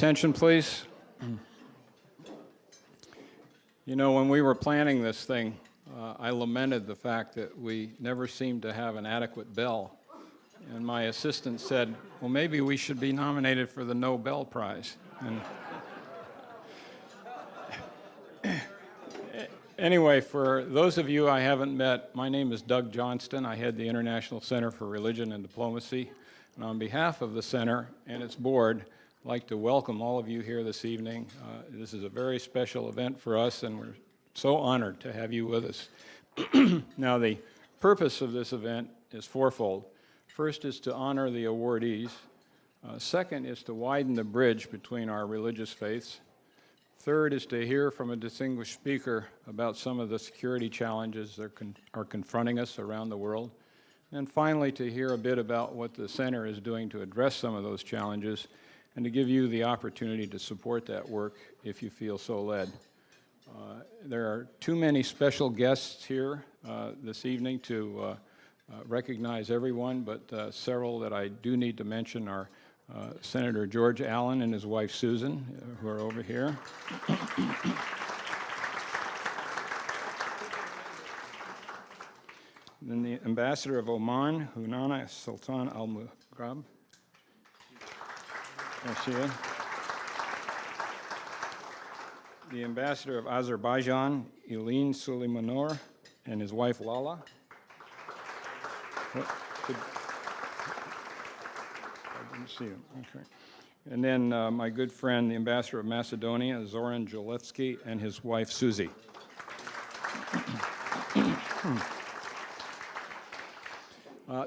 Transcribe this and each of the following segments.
Attention, please. You know, when we were planning this thing, I lamented the fact that we never seemed to have an adequate bell. And my assistant said, well, maybe we should be nominated for the Nobel Prize. And anyway, for those of you I haven't met, my name is Doug Johnston. I head the International Center for Religion and Diplomacy. And on behalf of the center and its board, I'd like to welcome all of you here this evening. This is a very special event for us, and we're so honored to have you with us. Now, the purpose of this event is fourfold. First is to honor the awardees. Second is to widen the bridge between our religious faiths. Third is to hear from a distinguished speaker about some of the security challenges that are confronting us around the world. And finally, to hear a bit about what the center is doing to address some of those challenges, and to give you the opportunity to support that work if you feel so led. There are too many special guests here this evening to recognize everyone, but several that I do need to mention are Senator George Allen and his wife Susan, who are over here. Then the Ambassador of Oman, Hunana Sultan Al-Mugrab. There she is. The Ambassador of Azerbaijan, Iline Suleimanor, and his wife Lala. I didn't see him. Okay. And then my good friend, the Ambassador of Macedonia, Zoran Jalevsky, and his wife Susie.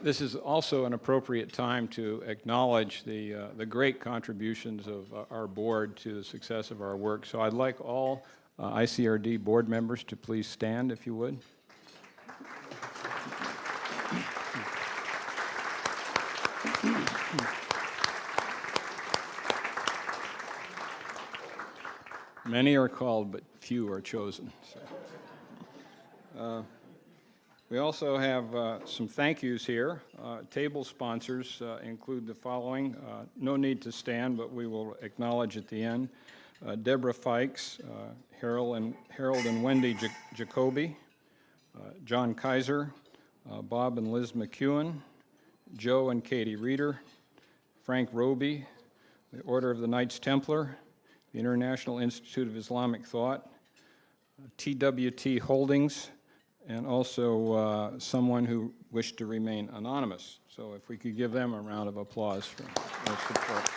This is also an appropriate time to acknowledge the great contributions of our board to the success of our work. So I'd like all ICRD board members to please stand, if you would. Many are called, but few are chosen. So. We also have some thank yous here. Table sponsors include the following. No need to stand, but we will acknowledge at the end. Deborah Fikes, Harold and Wendy Jacoby, John Kaiser, Bob and Liz McEwen, Joe and Katie Reeder, Frank Roby, the Order of the Knights Templar, the International Institute of Islamic Thought, TWT Holdings, and also someone who wished to remain anonymous. So if we could give them a round of applause for their support.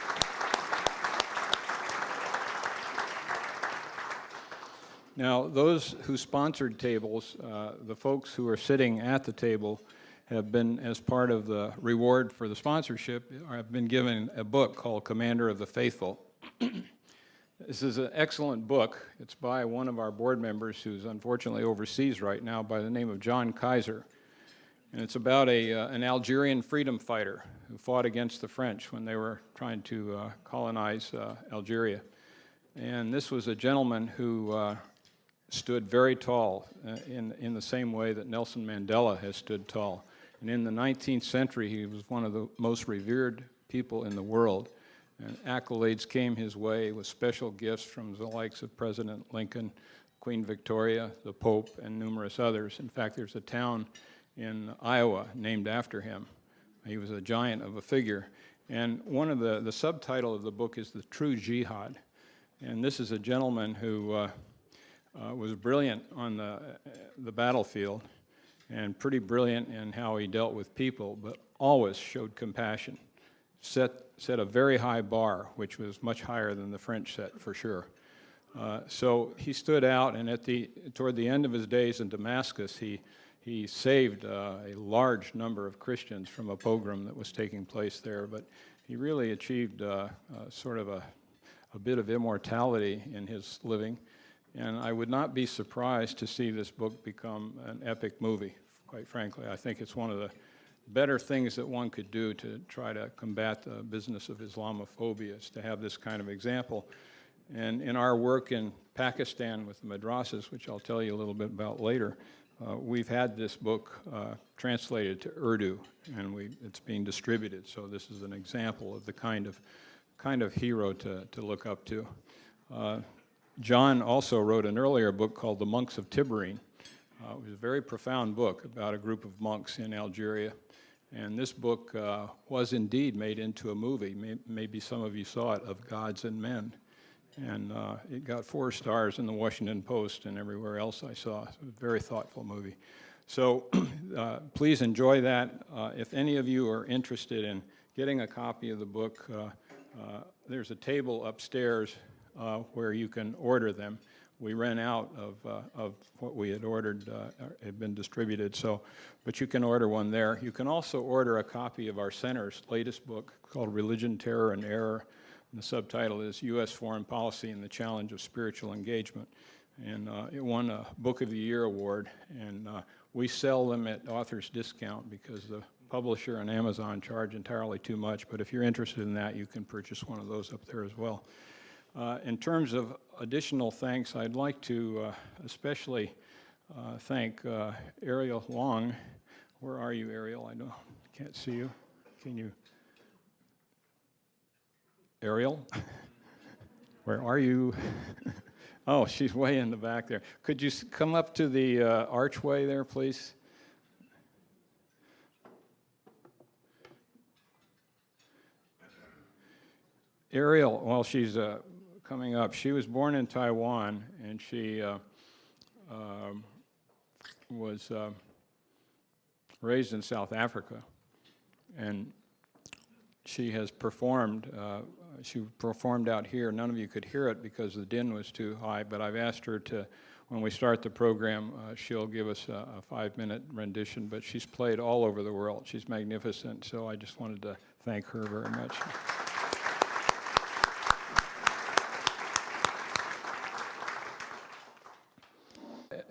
Now, those who sponsored tables, the folks who are sitting at the table have been, as part of the reward for the sponsorship, have been given a book called Commander of the Faithful. This is an excellent book. It's by one of our board members who's unfortunately overseas right now by the name of John Kaiser. And it's about an Algerian freedom fighter who fought against the French when they were trying to colonize Algeria. And this was a gentleman who stood very tall in the same way that Nelson Mandela has stood tall. And in the 19th century, he was one of the most revered people in the world. And accolades came his way with special gifts from the likes of President Lincoln, Queen Victoria, the Pope, and numerous others. In fact, there's a town in Iowa named after him. He was a giant of a figure. And one of the subtitle of the book is The True Jihad. And this is a gentleman who was brilliant on the battlefield and pretty brilliant in how he dealt with people, but always showed compassion. Set a very high bar, which was much higher than the French set, for sure. So he stood out, and toward the end of his days in Damascus, he saved a large number of Christians from a pogrom that was taking place there. But he really achieved sort of a bit of immortality in his living. And I would not be surprised to see this book become an epic movie, quite frankly. I think it's one of the better things that one could do to try to combat the business of Islamophobia is to have this kind of example. And in our work in Pakistan with the madrasas, which I'll tell you a little bit about later, we've had this book translated to Urdu, and it's being distributed. So this is an example of the kind kind of hero to look up to. John also wrote an earlier book called The Monks of Tiberine. It was a very profound book about a group of monks in Algeria. And this book was indeed made into a movie. Maybe some of you saw it, Of Gods and Men. And it got 4 stars in the Washington Post and everywhere else I saw. It was a very thoughtful movie. So please enjoy that. If any of you are interested in getting a copy of the book, there's a table upstairs where you can order them. We ran out of what we had ordered, had been distributed, but you can order one there. You can also order a copy of our center's latest book called Religion, Terror, and Error. And the subtitle is U.S. Foreign Policy and the Challenge of Spiritual Engagement. And it won a Book of the Year award, and we sell them at author's discount because the publisher and Amazon charge entirely too much, but if you're interested in that, you can purchase one of those up there as well. In terms of additional thanks, I'd like to especially thank Ariel Long. Where are you, Ariel? I can't see you. Can you? Ariel? Where are you? Oh, she's way in the back there. Could you come up to the archway there, please? Ariel, while she's coming up, she was born in Taiwan, and she was raised in South Africa, and she has performed. She performed out here. None of you could hear it because the din was too high, but I've asked her to, when we start the program, she'll give us a 5-minute rendition, but she's played all over the world. She's magnificent, so I just wanted to thank her very much.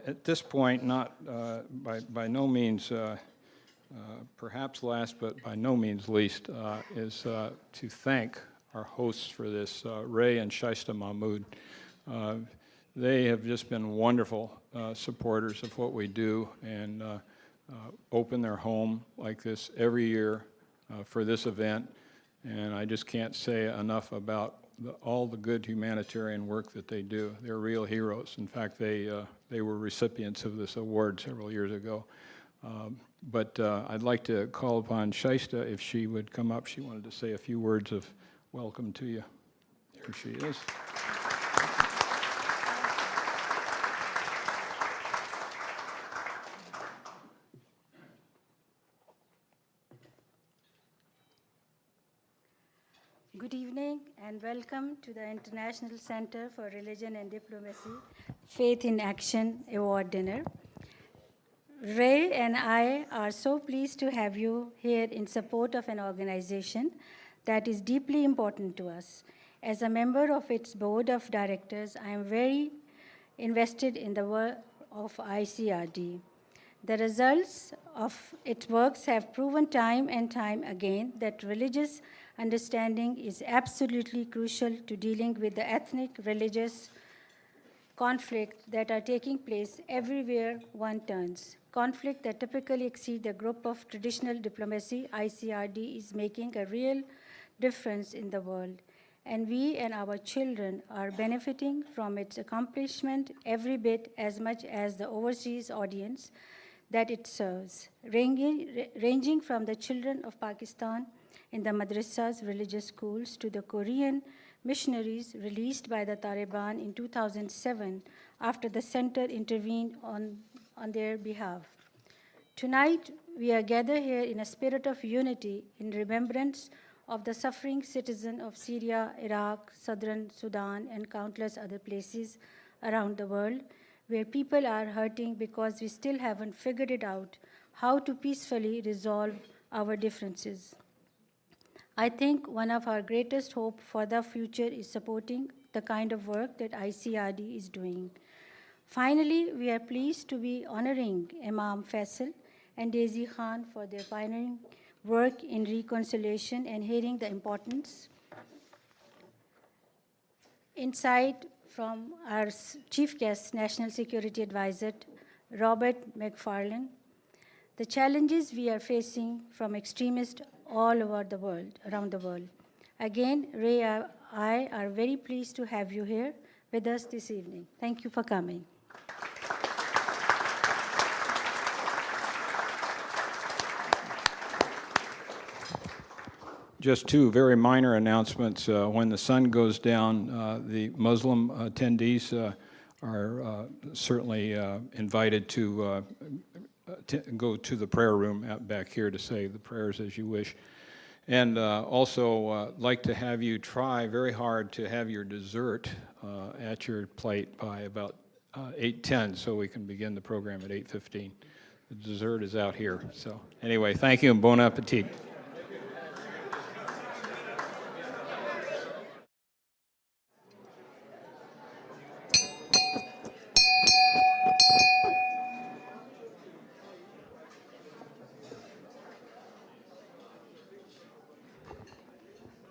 At this point, not by no means, perhaps last, but by no means least, is to thank our hosts for this, Ray and Shaista Mahmood. They have just been wonderful supporters of what we do and open their home like this every year for this event. And I just can't say enough about all the good humanitarian work that they do. They're real heroes. In fact, they were recipients of this award several years ago. But I'd like to call upon Shaista if she would come up. She wanted to say a few words of welcome to you. There she is. Good evening and welcome to the International Center for Religion and Diplomacy Faith in Action Award Dinner. Ray and I are so pleased to have you here in support of an organization that is deeply important to us. As a member of its board of directors, I am very invested in the work of ICRD. The results of its works have proven time and time again that religious understanding is absolutely crucial to dealing with the ethnic, religious conflicts that are taking place everywhere one turns. Conflict that typically exceed the group of traditional diplomacy, ICRD is making a real difference in the world. And we and our children are benefiting from its accomplishment every bit as much as the overseas audience that it serves, ranging from the children of Pakistan in the madrasas, religious schools, to the Korean missionaries released by the Taliban in 2007 after the center intervened on their behalf. Tonight, we are gathered here in a spirit of unity in remembrance of the suffering citizens of Syria, Iraq, southern Sudan, and countless other places around the world where people are hurting because we still haven't figured it out how to peacefully resolve our differences. I think one of our greatest hope for the future is supporting the kind of work that ICRD is doing. Finally, we are pleased to be honoring Imam Faisal and Daisy Khan for their pioneering work in reconciliation and hearing the importance insight from our chief guest, National Security Advisor, Robert McFarlane, the challenges we are facing from extremists all over the world, around the world. Again, Ray and I are very pleased to have you here with us this evening. Thank you for coming. Just two very minor announcements. When the sun goes down, the Muslim attendees are certainly invited to go to the prayer room out back here to say the prayers as you wish. And also like to have you try very hard to have your dessert at your plate by about 8:10 so we can begin the program at 8:15. The dessert is out here. So anyway, thank you and bon appetit.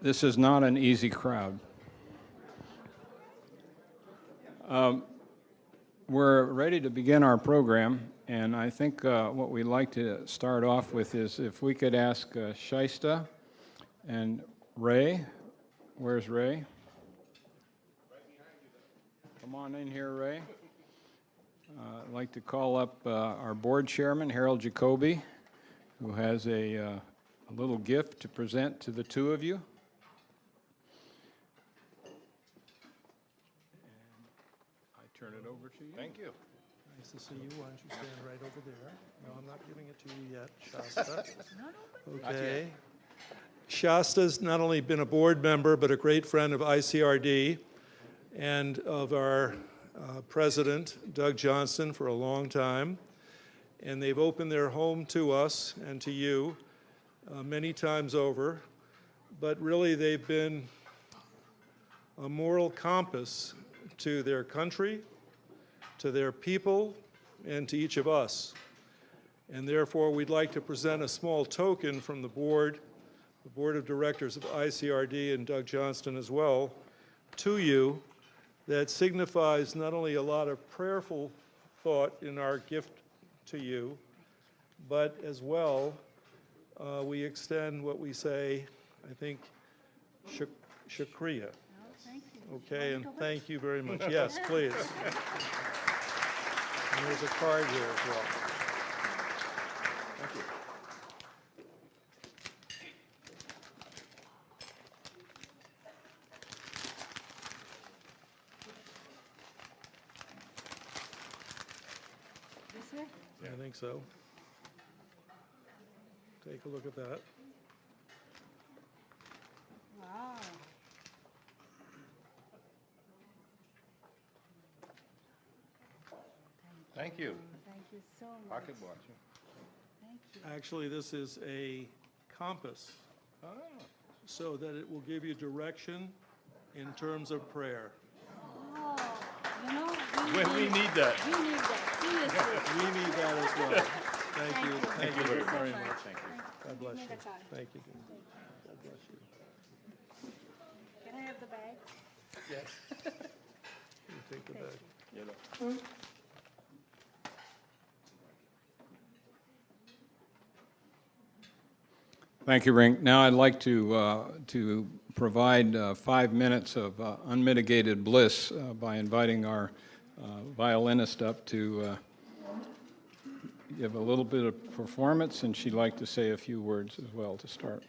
This is not an easy crowd. We're ready to begin our program, and I think what we'd like to start off with is if we could ask Shaista and Ray. Where's Ray? Come on in here, Ray. I'd like to call up our board chairman, Harold Jacoby, who has a little gift to present to the two of you. Turn it over to you. Thank you. Nice to see you. Why don't you stand right over there? No, I'm not giving it to you yet, Shasta. Okay. Shasta's not only been a board member, but a great friend of ICRD and of our president, Doug Johnston, for a long time. And they've opened their home to us and to you many times over. But really, they've been a moral compass to their country, to their people, and to each of us. And therefore, we'd like to present a small token from the board of directors of ICRD and Doug Johnston as well, to you that signifies not only a lot of prayerful thought in our gift to you, but as well, we extend what we say, I think, shukriya. Okay, and thank you very much. Yes, please. And there's a card here as well. Thank you. This way? Yeah, I think so. Take a look at that. Wow. Thank you. Thank you so much. Pocket watch. Thank you. Actually, this is a compass Oh, so that it will give you direction in terms of prayer. Oh, you know, we need that. we need that, seriously. We need that as well. Thank you. Thank you so very much. much. Thank you. God bless me you. the card. Thank you. God bless you. Can I have the bag? Yes. You take the bag. You know. Thank you, Rink. Now I'd like to provide 5 minutes of unmitigated bliss by inviting our violinist up to give a little bit of performance, and she'd like to say a few words as well to start.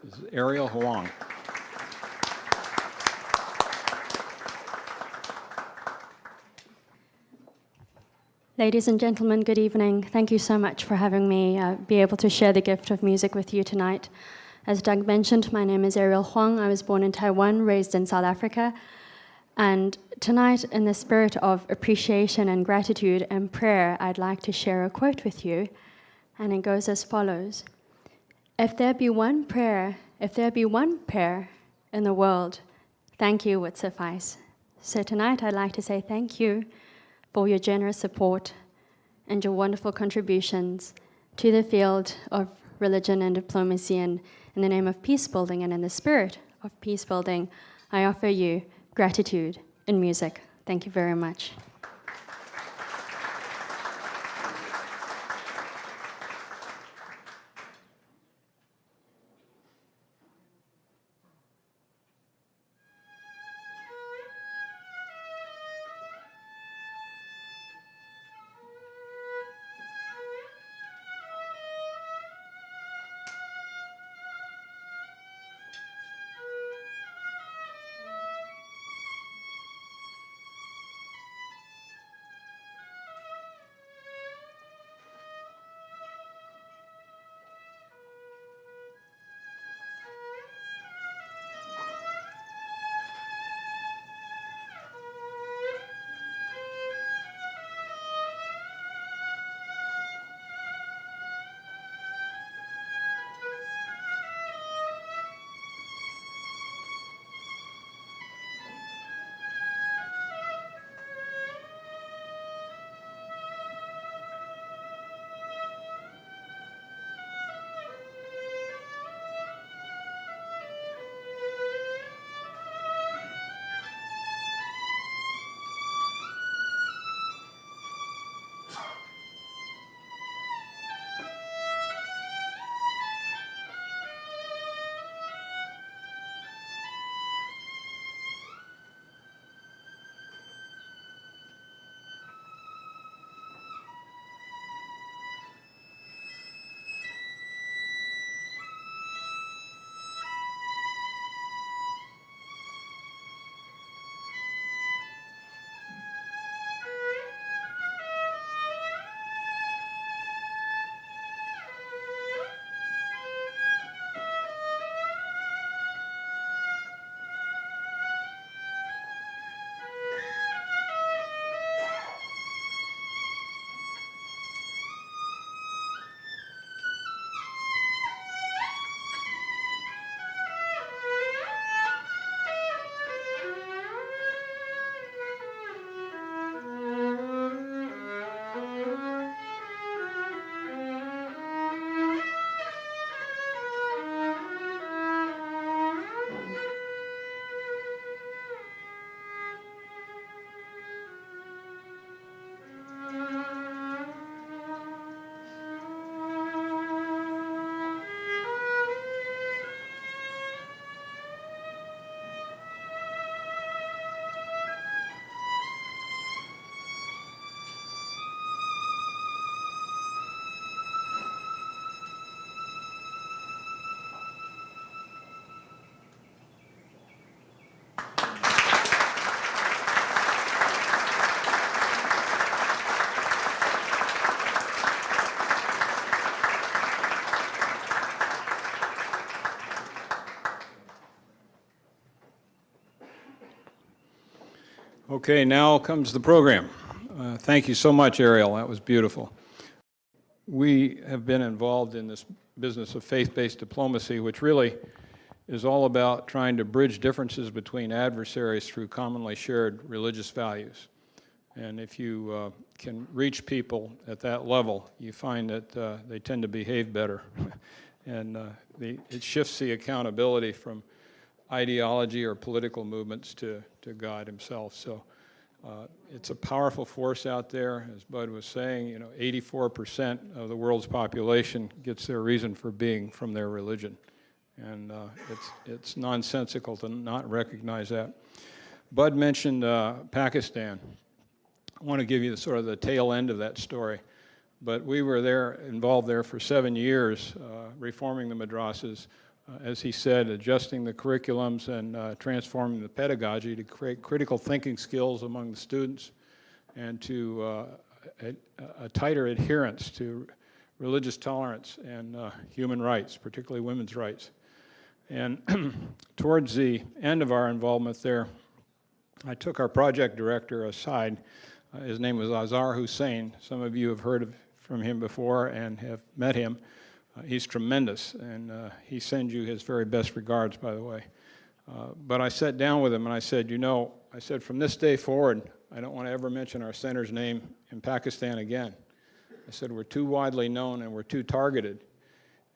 This is Ariel Huang. Ladies and gentlemen, good evening. Thank you so much for having me be able to share the gift of music with you tonight. As Doug mentioned, my name is Ariel Huang. I was born in Taiwan, raised in South Africa. And tonight, in the spirit of appreciation and gratitude and prayer, I'd like to share a quote with you. And it goes as follows. If there be one prayer in the world, thank you would suffice. So tonight, I'd like to say thank you for your generous support and your wonderful contributions to the field of religion and diplomacy. And in the name of peace building and in the spirit of peace building, I offer you gratitude in music. Thank you very much. Okay, now comes the program. Thank you so much, Ariel. That was beautiful. We have been involved in this business of faith-based diplomacy, which really is all about trying to bridge differences between adversaries through commonly shared religious values. And if you can reach people at that level, you find that they tend to behave better. And it shifts the accountability from ideology or political movements to God himself. So it's a powerful force out there. As Bud was saying, 84% of the world's population gets their reason for being from their religion. And it's nonsensical to not recognize that. Bud mentioned Pakistan. I want to give you sort of the tail end of that story. But we were involved there for 7 years, reforming the madrasas, as he said, adjusting the curriculums and transforming the pedagogy to create critical thinking skills among the students and to a tighter adherence to religious tolerance and human rights, particularly women's rights. And towards the end of our involvement there, I took our project director aside. His name was Azhar Hussain. Some of you have heard from him before and have met him. He's tremendous, and he sends you his very best regards, by the way. But I sat down with him and I said, from this day forward, I don't want to ever mention our center's name in Pakistan again. I said, we're too widely known and we're too targeted.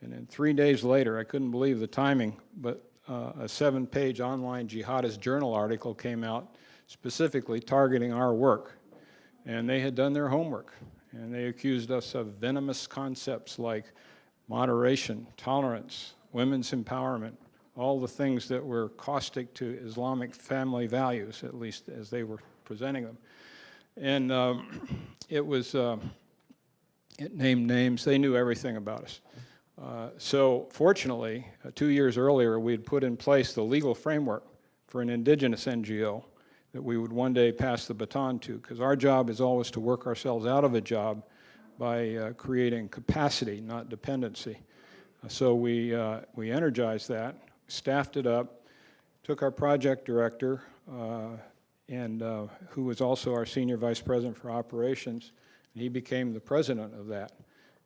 And then 3 days later, I couldn't believe the timing, but a 7-page online jihadist journal article came out specifically targeting our work. And they had done their homework, and they accused us of venomous concepts like moderation, tolerance, women's empowerment, all the things that were caustic to Islamic family values, at least as they were presenting them. And it named names. They knew everything about us. So fortunately, 2 years earlier, we had put in place the legal framework for an indigenous NGO that we would one day pass the baton to, because our job is always to work ourselves out of a job by creating capacity, not dependency. So we energized that, staffed it up, took our project director, who was also our senior vice president for operations, and he became the president of that.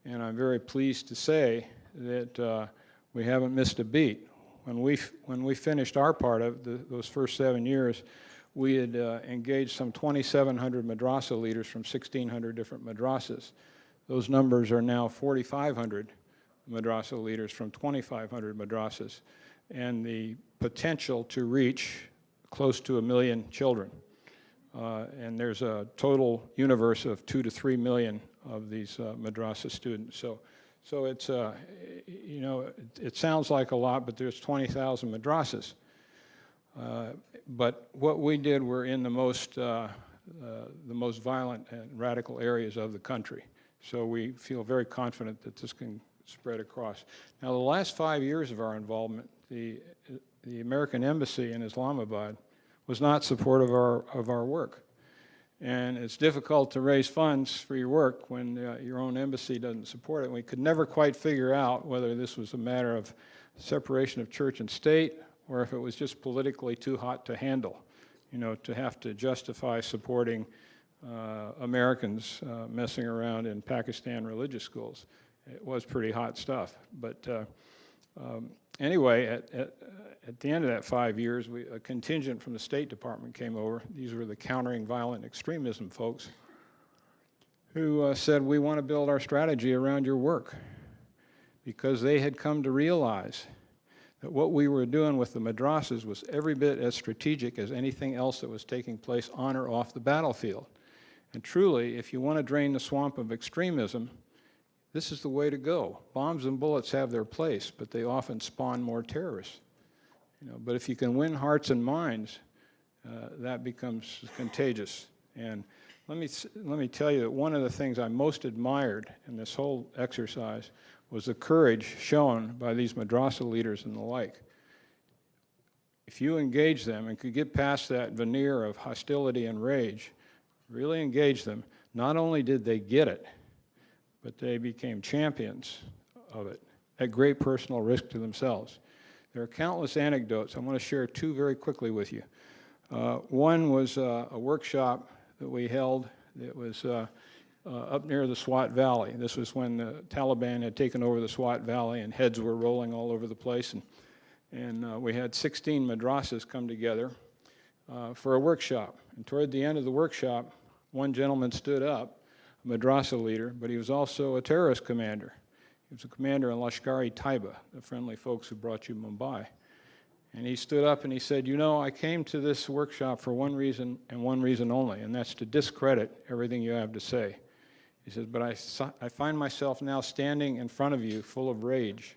And I'm very pleased to say that we haven't missed a beat. When we finished our part of those first 7 years, we had engaged some 2,700 madrasa leaders from 1,600 different madrasas. Those numbers are now 4,500 madrasa leaders from 2,500 madrasas, and the potential to reach close to 1 million children. And there's a total universe of 2 to 3 million of these madrasa students. So it's, it sounds like a lot, but there's 20,000 madrasas. But what we did were in the most violent and radical areas of the country. So we feel very confident that this can spread across. Now, the last 5 years of our involvement, the American Embassy in Islamabad was not supportive of our work. And it's difficult to raise funds for your work when your own embassy doesn't support it. And we could never quite figure out whether this was a matter of separation of church and state, or if it was just politically too hot to handle, to have to justify supporting Americans messing around in Pakistan religious schools. It was pretty hot stuff. But anyway, at the end of that 5 years, a contingent from the State Department came over. These were the Countering Violent Extremism folks who said, we want to build our strategy around your work, because they had come to realize that what we were doing with the madrasas was every bit as strategic as anything else that was taking place on or off the battlefield. And truly, if you want to drain the swamp of extremism, this is the way to go. Bombs and bullets have their place, but they often spawn more terrorists. But if you can win hearts and minds, that becomes contagious. And let me tell you that one of the things I most admired in this whole exercise was the courage shown by these madrasa leaders and the like. If you engage them and could get past that veneer of hostility and rage, really engage them, not only did they get it, but they became champions of it at great personal risk to themselves. There are countless anecdotes. I want to share two very quickly with you. One was a workshop that we held. It was up near the Swat Valley. This was when the Taliban had taken over the Swat Valley and heads were rolling all over the place. And we had 16 madrasas come together for a workshop. And toward the end of the workshop, one gentleman stood up, a madrasa leader, but he was also a terrorist commander. He was a commander in Lashkar-e-Taiba, the friendly folks who brought you Mumbai. And he stood up and he said, you know, I came to this workshop for one reason and one reason only, and that's to discredit everything you have to say. He says, but I find myself now standing in front of you full of rage.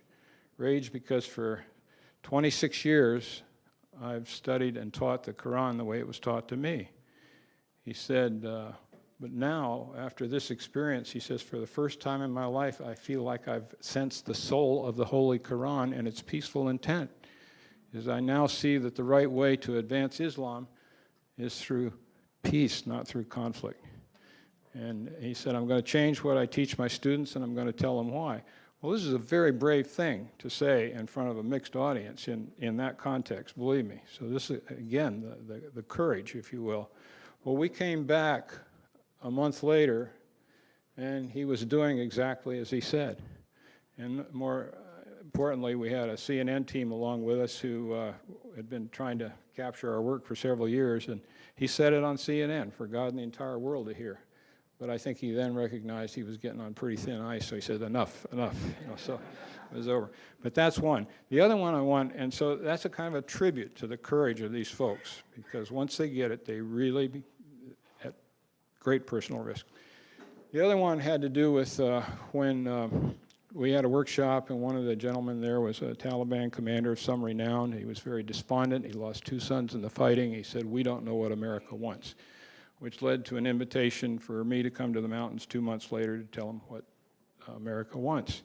Rage because for 26 years, I've studied and taught the Quran the way it was taught to me. He said, but now, after this experience, he says, for the first time in my life, I feel like I've sensed the soul of the Holy Quran and its peaceful intent. Is I now see that the right way to advance Islam is through peace, not through conflict. And he said, I'm going to change what I teach my students, and I'm going to tell them why. Well, this is a very brave thing to say in front of a mixed audience in that context, believe me. So this is, again, the courage, if you will. Well, we came back a month later, and he was doing exactly as he said. And more importantly, we had a CNN team along with us who had been trying to capture our work for several years, and he said it on CNN for God and the entire world to hear. But I think he then recognized he was getting on pretty thin ice, so he said, enough, enough. You know, so it was over. But that's one. The other one I want, and so that's a kind of a tribute to the courage of these folks, because once they get it, they really be at great personal risk. The other one had to do with when we had a workshop, and one of the gentlemen there was a Taliban commander of some renown. He was very despondent. He lost 2 sons in the fighting. He said, we don't know what America wants, which led to an invitation for me to come to the mountains 2 months later to tell him what America wants.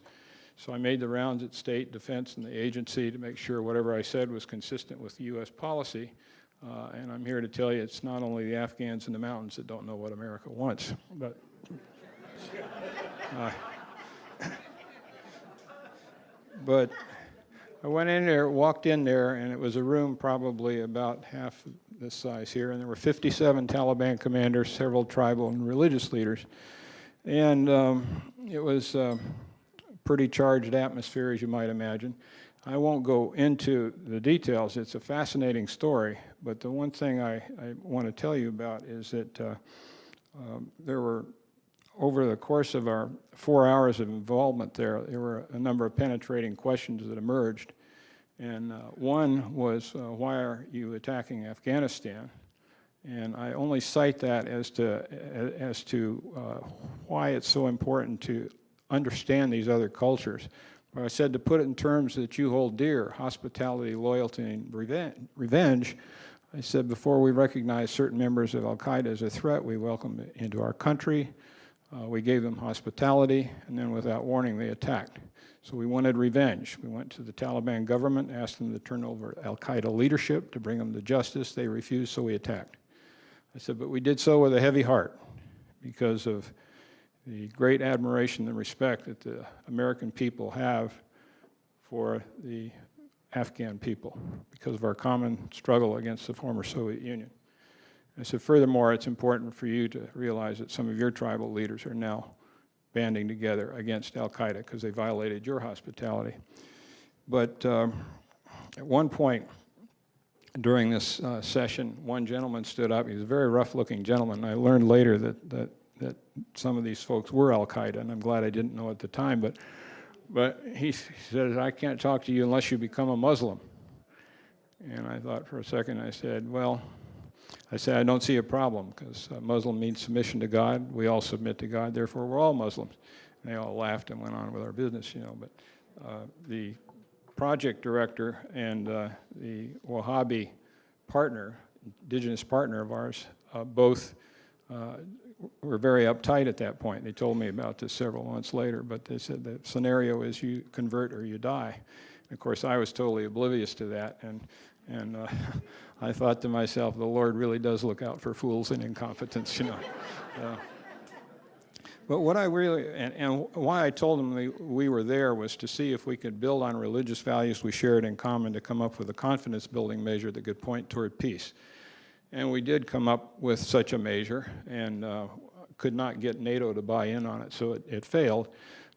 So I made the rounds at State, Defense, and the agency to make sure whatever I said was consistent with U.S. policy. And I'm here to tell you it's not only the Afghans in the mountains that don't know what America wants, but but I went in there, walked in there, and it was a room probably about half this size here, and there were 57 Taliban commanders, several tribal and religious leaders. And it was a pretty charged atmosphere, as you might imagine. I won't go into the details. It's a fascinating story, but the one thing I want to tell you about is that there were, over the course of our 4 hours of involvement there were a number of penetrating questions that emerged. And one was, why are you attacking Afghanistan? And I only cite that as to why it's so important to understand these other cultures. But I said, to put it in terms that you hold dear, hospitality, loyalty, and revenge, I said, before we recognize certain members of al-Qaeda as a threat, we welcome them into our country. We gave them hospitality, and then without warning, they attacked. So we wanted revenge. We went to the Taliban government, asked them to turn over al-Qaeda leadership, to bring them to justice. They refused, so we attacked. I said, but we did so with a heavy heart because of the great admiration and respect that the American people have for the Afghan people because of our common struggle against the former Soviet Union. I said, furthermore, it's important for you to realize that some of your tribal leaders are now banding together against al-Qaeda because they violated your hospitality. But at one point during this session, one gentleman stood up. He was a very rough-looking gentleman. I learned later that some of these folks were al-Qaeda, and I'm glad I didn't know at the time. But he said, I can't talk to you unless you become a Muslim. And I thought for a second, I said, I don't see a problem, because Muslim means submission to God. We all submit to God, therefore we're all Muslims. And they all laughed and went on with our business, you know. But the project director and the Wahhabi partner, indigenous partner of ours, both were very uptight at that point. They told me about this several months later, but they said the scenario is you convert or you die. And of course, I was totally oblivious to that, and I thought to myself, the Lord really does look out for fools and incompetents, you know. But what I really, and why I told them we were there was to see if we could build on religious values we shared in common to come up with a confidence-building measure that could point toward peace. And we did come up with such a measure and could not get NATO to buy in on it, so it failed.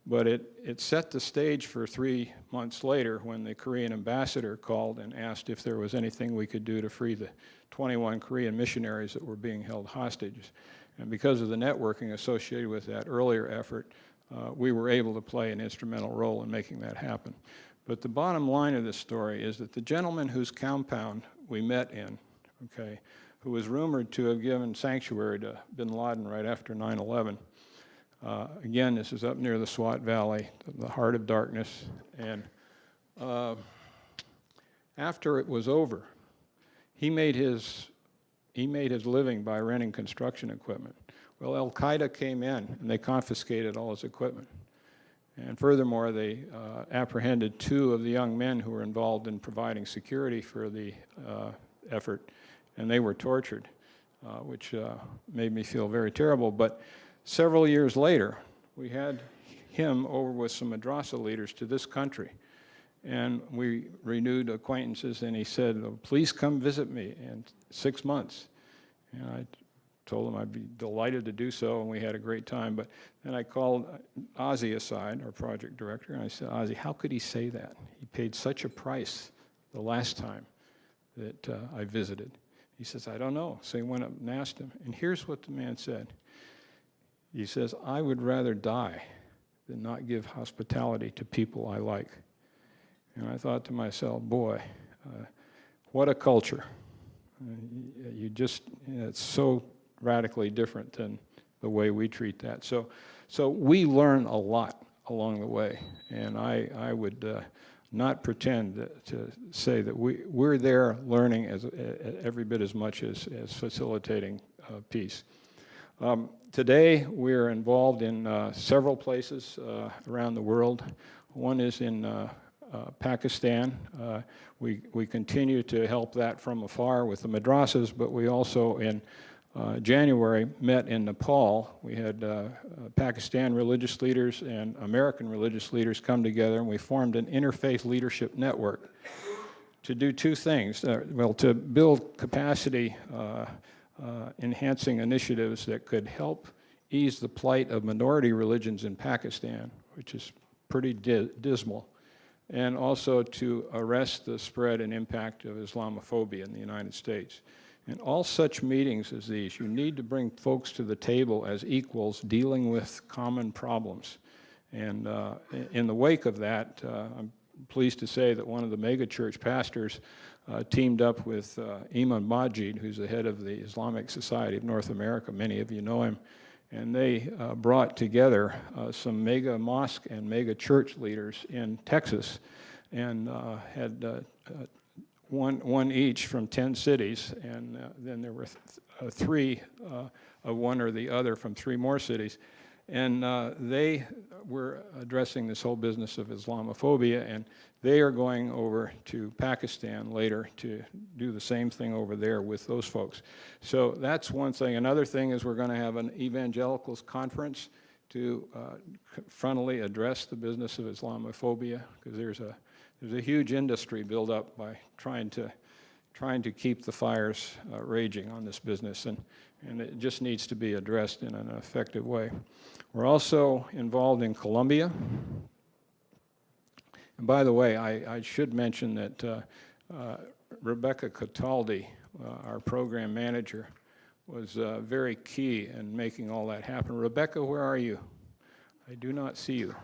But it set the stage for 3 months later when the Korean ambassador called and asked if there was anything we could do to free the 21 Korean missionaries that were being held hostage. And because of the networking associated with that earlier effort, we were able to play an instrumental role in making that happen. But the bottom line of this story is that the gentleman whose compound we met in, okay, who was rumored to have given sanctuary to bin Laden right after 9/11, again, this is up near the Swat Valley, the heart of darkness. And after it was over, he made his living by renting construction equipment. Well, Al-Qaeda came in and they confiscated all his equipment. And furthermore, they apprehended 2 of the young men who were involved in providing security for the effort, and they were tortured, which made me feel very terrible. But several years later, we had him over with some madrasa leaders to this country, and we renewed acquaintances, and he said, "Oh, please come visit me in 6 months." And I told him I'd be delighted to do so, and we had a great time. But then I called Ozzy aside, our project director, and I said, "Ozzy, how could he say that? He paid such a price the last time that I visited." He says, "I don't know." So he went up and asked him, and here's what the man said. He says, "I would rather die than not give hospitality to people I like." And I thought to myself, boy, what a culture. It's so radically different than the way we treat that. So we learn a lot along the way, and I would not pretend to say that we're there learning every bit as much as facilitating peace. Today, we're involved in several places around the world. One is in Pakistan. We continue to help that from afar with the madrasas, but we also in January met in Nepal. We had Pakistan religious leaders and American religious leaders come together, and we formed an interfaith leadership network to do 2 things. To build capacity enhancing initiatives that could help ease the plight of minority religions in Pakistan, which is pretty dismal, and also to arrest the spread and impact of Islamophobia in the United States. In all such meetings as these, you need to bring folks to the table as equals dealing with common problems. And in the wake of that, I'm pleased to say that one of the megachurch pastors teamed up with Imam Majid, who's the head of the Islamic Society of North America. Many of you know him. And they brought together some mega mosque and mega church leaders in Texas and had one each from 10 cities, and then there were 3 of one or the other from 3 more cities. And they were addressing this whole business of Islamophobia, and they are going over to Pakistan later to do the same thing over there with those folks. So that's one thing. Another thing is we're going to have an evangelicals conference to frontally address the business of Islamophobia, because there's a huge industry built up by trying to keep the fires raging on this business, and it just needs to be addressed in an effective way. We're also involved in Colombia. And by the way, I should mention that Rebecca Cataldi, our program manager, was very key in making all that happen. Rebecca, where are you? I do not see you.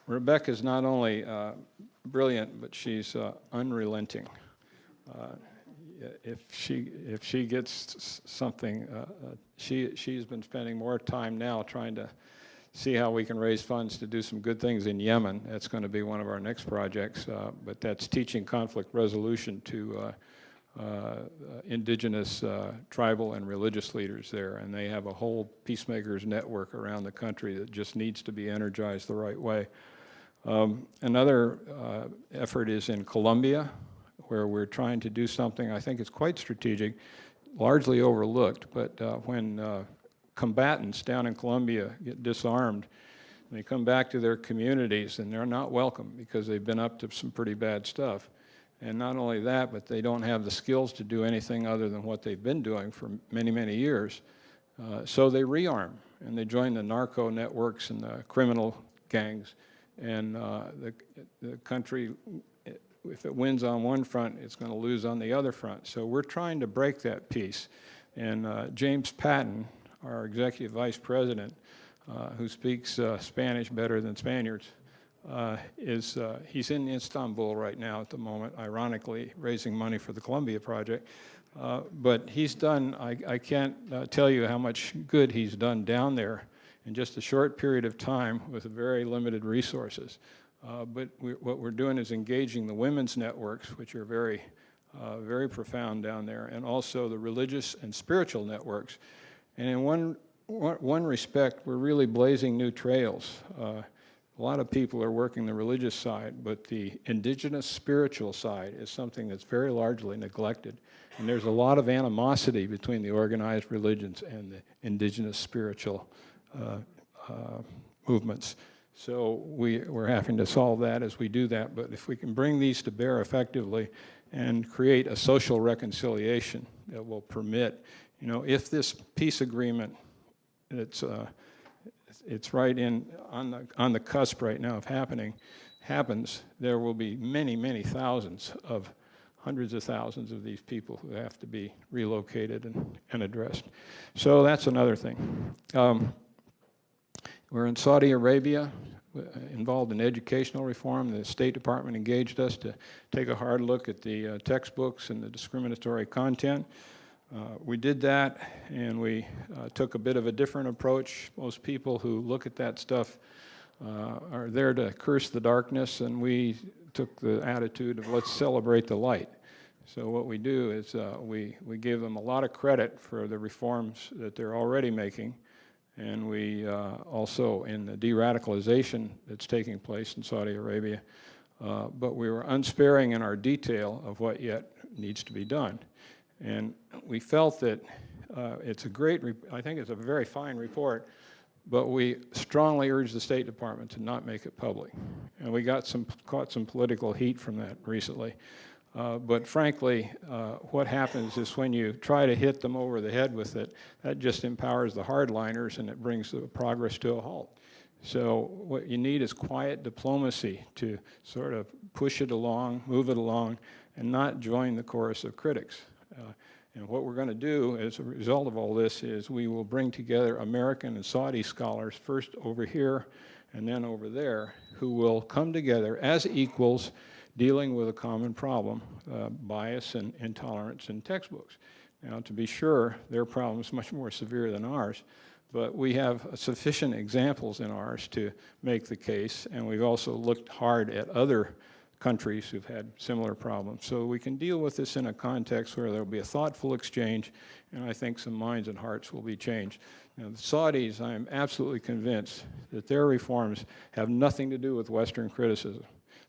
Rebecca is not only brilliant, but she's unrelenting. If she gets something, she's been spending more time now trying to see how we can raise funds to do some good things in Yemen. That's going to be one of our next projects, but that's teaching conflict resolution to indigenous tribal and religious leaders there, and they have a whole peacemakers network around the country that just needs to be energized the right way. Another effort is in Colombia, where we're trying to do something I think is quite strategic. largely overlooked, but when combatants down in Colombia get disarmed, they come back to their communities and they're not welcome because they've been up to some pretty bad stuff. And not only that, but they don't have the skills to do anything other than what they've been doing for many, many years. So they rearm and they join the narco networks and the criminal gangs. And the country, if it wins on one front, it's going to lose on the other front. So we're trying to break that piece. And James Patton, our executive vice president, who speaks Spanish better than Spaniards, he's in Istanbul right now at the moment, ironically, raising money for the Columbia Project. But he's done, I can't tell you how much good he's done down there in just a short period of time with very limited resources. But what we're doing is engaging the women's networks, which are very, very profound down there, and also the religious and spiritual networks. And in one respect, we're really blazing new trails. A lot of people are working the religious side, but the indigenous spiritual side is something that's very largely neglected. And there's a lot of animosity between the organized religions and the indigenous spiritual movements. So we're having to solve that as we do that. But if we can bring these to bear effectively and create a social reconciliation that will permit, if this peace agreement, it's right on the cusp right now of happens, there will be many, many thousands of hundreds of thousands of these people who have to be relocated and addressed. So that's another thing. We're in Saudi Arabia, involved in educational reform. The State Department engaged us to take a hard look at the textbooks and the discriminatory content. We did that, and we took a bit of a different approach. Most people who look at that stuff are there to curse the darkness, and we took the attitude of let's celebrate the light. So what we do is we give them a lot of credit for the reforms that they're already making, and we also, in the de-radicalization that's taking place in Saudi Arabia, but we were unsparing in our detail of what yet needs to be done. And we felt that it's a great, I think it's a very fine report, but we strongly urge the State Department to not make it public. And we caught some political heat from that recently. But frankly, what happens is when you try to hit them over the head with it, that just empowers the hardliners and it brings the progress to a halt. So what you need is quiet diplomacy to sort of push it along, move it along, and not join the chorus of critics. And what we're going to do as a result of all this is we will bring together American and Saudi scholars, first over here and then over there, who will come together as equals dealing with a common problem, bias and intolerance in textbooks. Now, to be sure, their problem is much more severe than ours, but we have sufficient examples in ours to make the case, and we've also looked hard at other countries who've had similar problems. So we can deal with this in a context where there'll be a thoughtful exchange, and I think some minds and hearts will be changed. Now, the Saudis, I am absolutely convinced that their reforms have nothing to do with Western criticism.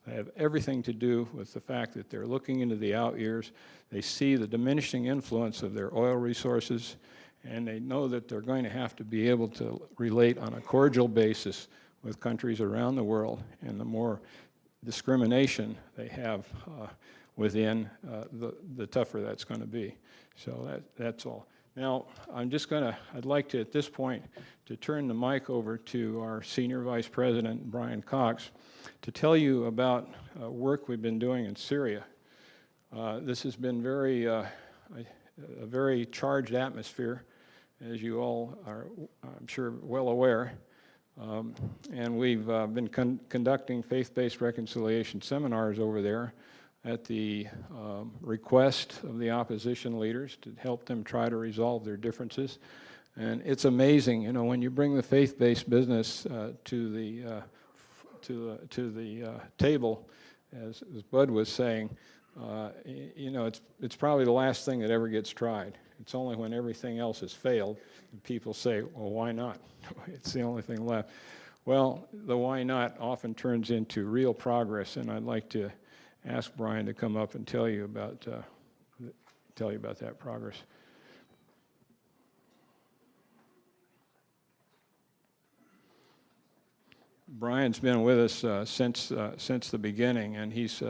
They have everything to do with the fact that they're looking into the out years. They see the diminishing influence of their oil resources, and they know that they're going to have to be able to relate on a cordial basis with countries around the world, and the more discrimination they have within, the tougher that's going to be. So that's all. Now, I'd like to, at this point, to turn the mic over to our Senior Vice President, Brian Cox, to tell you about work we've been doing in Syria. This has been a very charged atmosphere, as you all are, I'm sure, well aware. And we've been conducting faith-based reconciliation seminars over there at the request of the opposition leaders to help them try to resolve their differences. And it's amazing, when you bring the faith-based business to the table, as Bud was saying, it's probably the last thing that ever gets tried. It's only when everything else has failed and people say, well, why not? It's the only thing left. Well, the why not often turns into real progress, and I'd like to ask Brian to come up and tell you about that progress. Brian's been with us since the beginning, and he's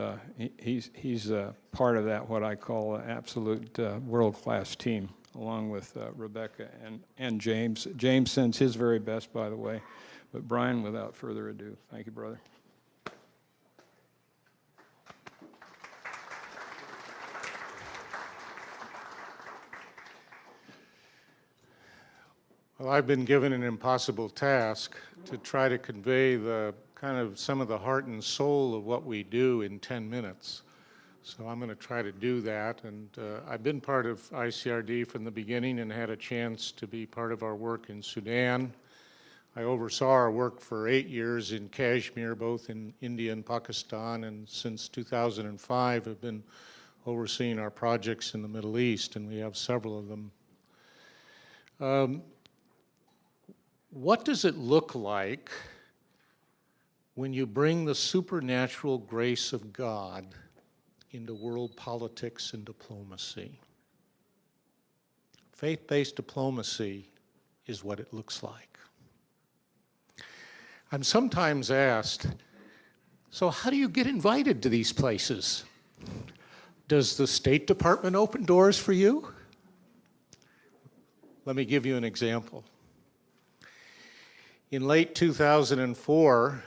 part of that, what I call an absolute world-class team, along with Rebecca and James. James sends his very best, by the way. But Brian, without further ado, thank you, brother. Well, I've been given an impossible task to try to convey the kind of some of the heart and soul of what we do in 10 minutes. So I'm going to try to do that. And I've been part of ICRD from the beginning and had a chance to be part of our work in Sudan. I oversaw our work for 8 years in Kashmir, both in India and Pakistan, and since 2005 have been overseeing our projects in the Middle East, and we have several of them. What does it look like when you bring the supernatural grace of God into world politics and diplomacy? Faith-based diplomacy is what it looks like. I'm sometimes asked, so how do you get invited to these places? Does the State Department open doors for you? Let me give you an example. In late 2004,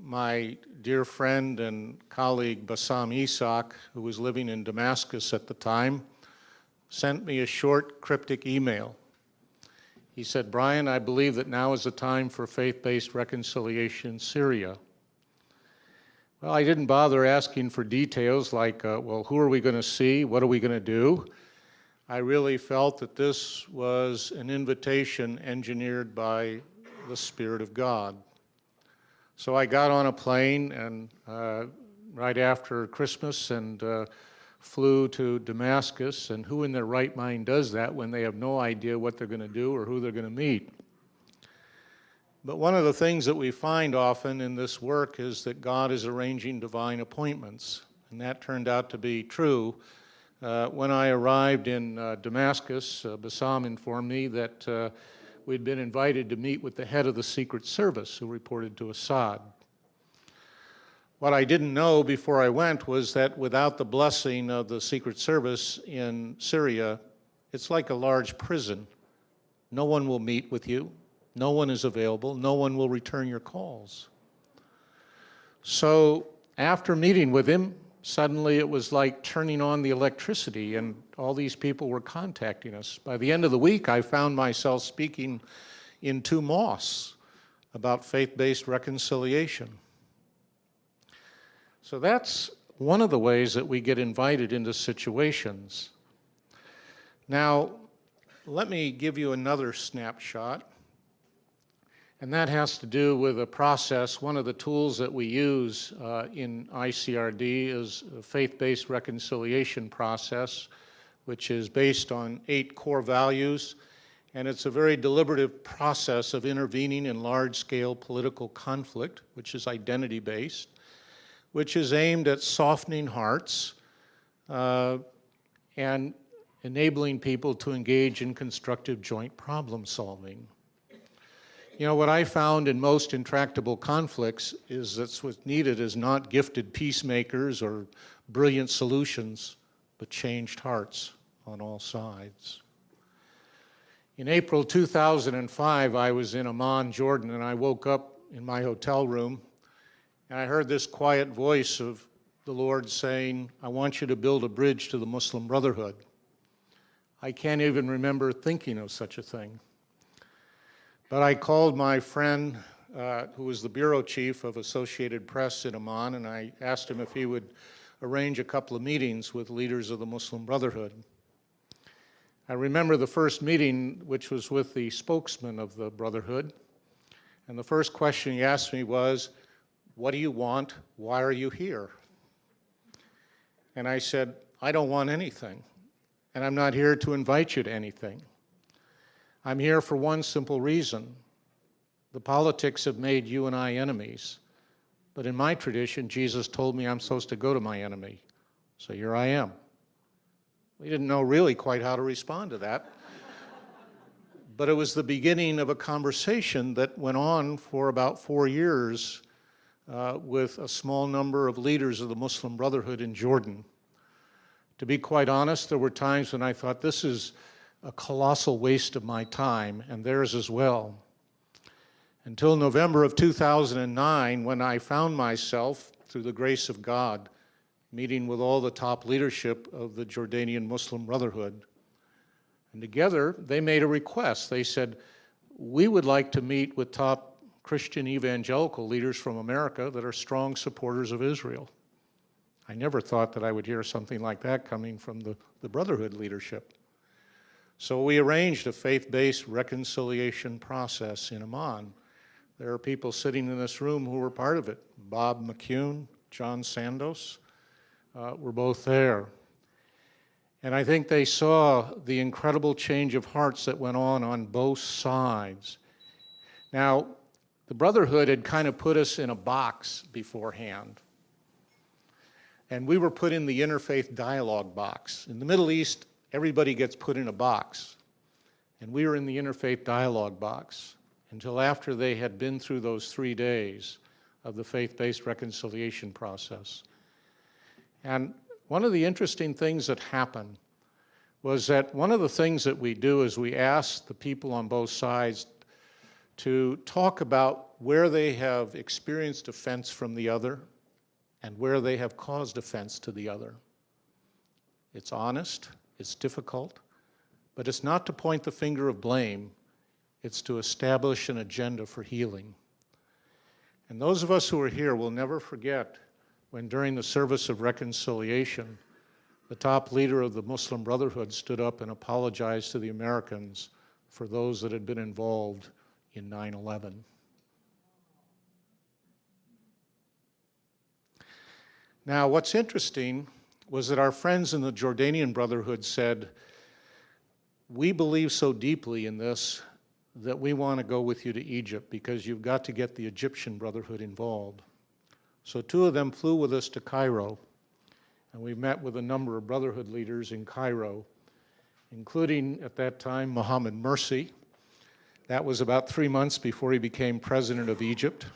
my dear friend and colleague Bassam Isak, who was living in Damascus at the time, sent me a short cryptic email. He said, "Brian, I believe that now is the time for faith-based reconciliation in Syria." Well, I didn't bother asking for details like, well, who are we going to see? What are we going to do? I really felt that this was an invitation engineered by the Spirit of God. So I got on a plane and right after Christmas and flew to Damascus, and who in their right mind does that when they have no idea what they're going to do or who they're going to meet? But one of the things that we find often in this work is that God is arranging divine appointments, and that turned out to be true. When I arrived in Damascus, Bassam informed me that we'd been invited to meet with the head of the Secret Service who reported to Assad. What I didn't know before I went was that without the blessing of the Secret Service in Syria, it's like a large prison. No one will meet with you. No one is available. No one will return your calls. So after meeting with him, suddenly it was like turning on the electricity, and all these people were contacting us. By the end of the week, I found myself speaking in 2 mosques about faith-based reconciliation. So that's one of the ways that we get invited into situations. Now, let me give you another snapshot, and that has to do with a process. One of the tools that we use in ICRD is a faith-based reconciliation process, which is based on 8 core values, and it's a very deliberative process of intervening in large-scale political conflict, which is identity-based, which is aimed at softening hearts and enabling people to engage in constructive joint problem solving. You know, what I found in most intractable conflicts is that's what's needed is not gifted peacemakers or brilliant solutions, but changed hearts on all sides. In April 2005, I was in Amman, Jordan, and I woke up in my hotel room, and I heard this quiet voice of the Lord saying, "I want you to build a bridge to the Muslim Brotherhood." I can't even remember thinking of such a thing. But I called my friend, who was the bureau chief of Associated Press in Amman, and I asked him if he would arrange a couple of meetings with leaders of the Muslim Brotherhood. I remember the first meeting, which was with the spokesman of the Brotherhood, and the first question he asked me was, "What do you want? Why are you here?" And I said, "I don't want anything, and I'm not here to invite you to anything. I'm here for one simple reason. The politics have made you and I enemies, but in my tradition, Jesus told me I'm supposed to go to my enemy, so here I am." We didn't know really quite how to respond to that, But it was the beginning of a conversation that went on for about 4 years with a small number of leaders of the Muslim Brotherhood in Jordan. To be quite honest, there were times when I thought, this is a colossal waste of my time, and theirs as well. Until November of 2009, when I found myself, through the grace of God, meeting with all the top leadership of the Jordanian Muslim Brotherhood. And together, they made a request. They said, we would like to meet with top Christian evangelical leaders from America that are strong supporters of Israel. I never thought that I would hear something like that coming from the Brotherhood leadership. So we arranged a faith-based reconciliation process in Amman. There are people sitting in this room who were part of it. Bob McCune, John Sandos were both there. And I think they saw the incredible change of hearts that went on both sides. Now, the Brotherhood had kind of put us in a box beforehand. And we were put in the interfaith dialogue box. In the Middle East, everybody gets put in a box. And we were in the interfaith dialogue box until after they had been through those 3 days of the faith-based reconciliation process. And one of the interesting things that happened was that one of the things that we do is we ask the people on both sides to talk about where they have experienced offense from the other and where they have caused offense to the other. It's honest, it's difficult, but it's not to point the finger of blame, it's to establish an agenda for healing. And those of us who are here will never forget when during the service of reconciliation, the top leader of the Muslim Brotherhood stood up and apologized to the Americans for those that had been involved in 9/11. Now, what's interesting was that our friends in the Jordanian Brotherhood said, we believe so deeply in this that we want to go with you to Egypt because you've got to get the Egyptian Brotherhood involved. So 2 of them flew with us to Cairo, and we met with a number of Brotherhood leaders in Cairo, including at that time Mohammed Mursi. That was about 3 months before he became president of Egypt.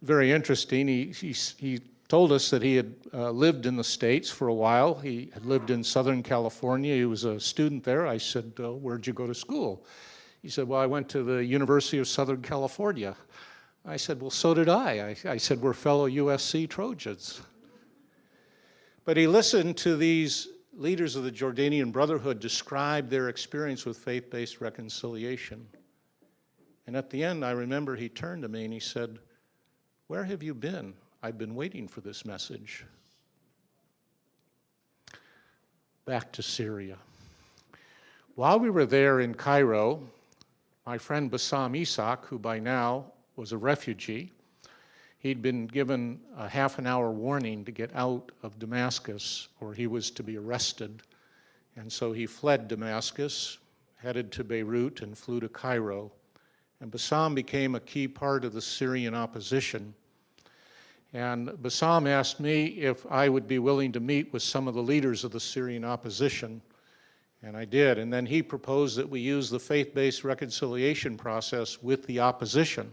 Very interesting. He told us that he had lived in the States for a while. He had lived in Southern California. He was a student there. I said, where'd you go to school? He said, well, I went to the University of Southern California. I said, well, so did I. I said, we're fellow USC Trojans. But he listened to these leaders of the Jordanian Brotherhood describe their experience with faith-based reconciliation. And at the end, I remember he turned to me and he said, where have you been? I've been waiting for this message. Back to Syria. While we were there in Cairo, my friend Bassam Isak, who by now was a refugee, he'd been given a half-an-hour warning to get out of Damascus or he was to be arrested. And so he fled Damascus, headed to Beirut, and flew to Cairo. And Bassam became a key part of the Syrian opposition. And Bassam asked me if I would be willing to meet with some of the leaders of the Syrian opposition, and I did. And then he proposed that we use the faith-based reconciliation process with the opposition.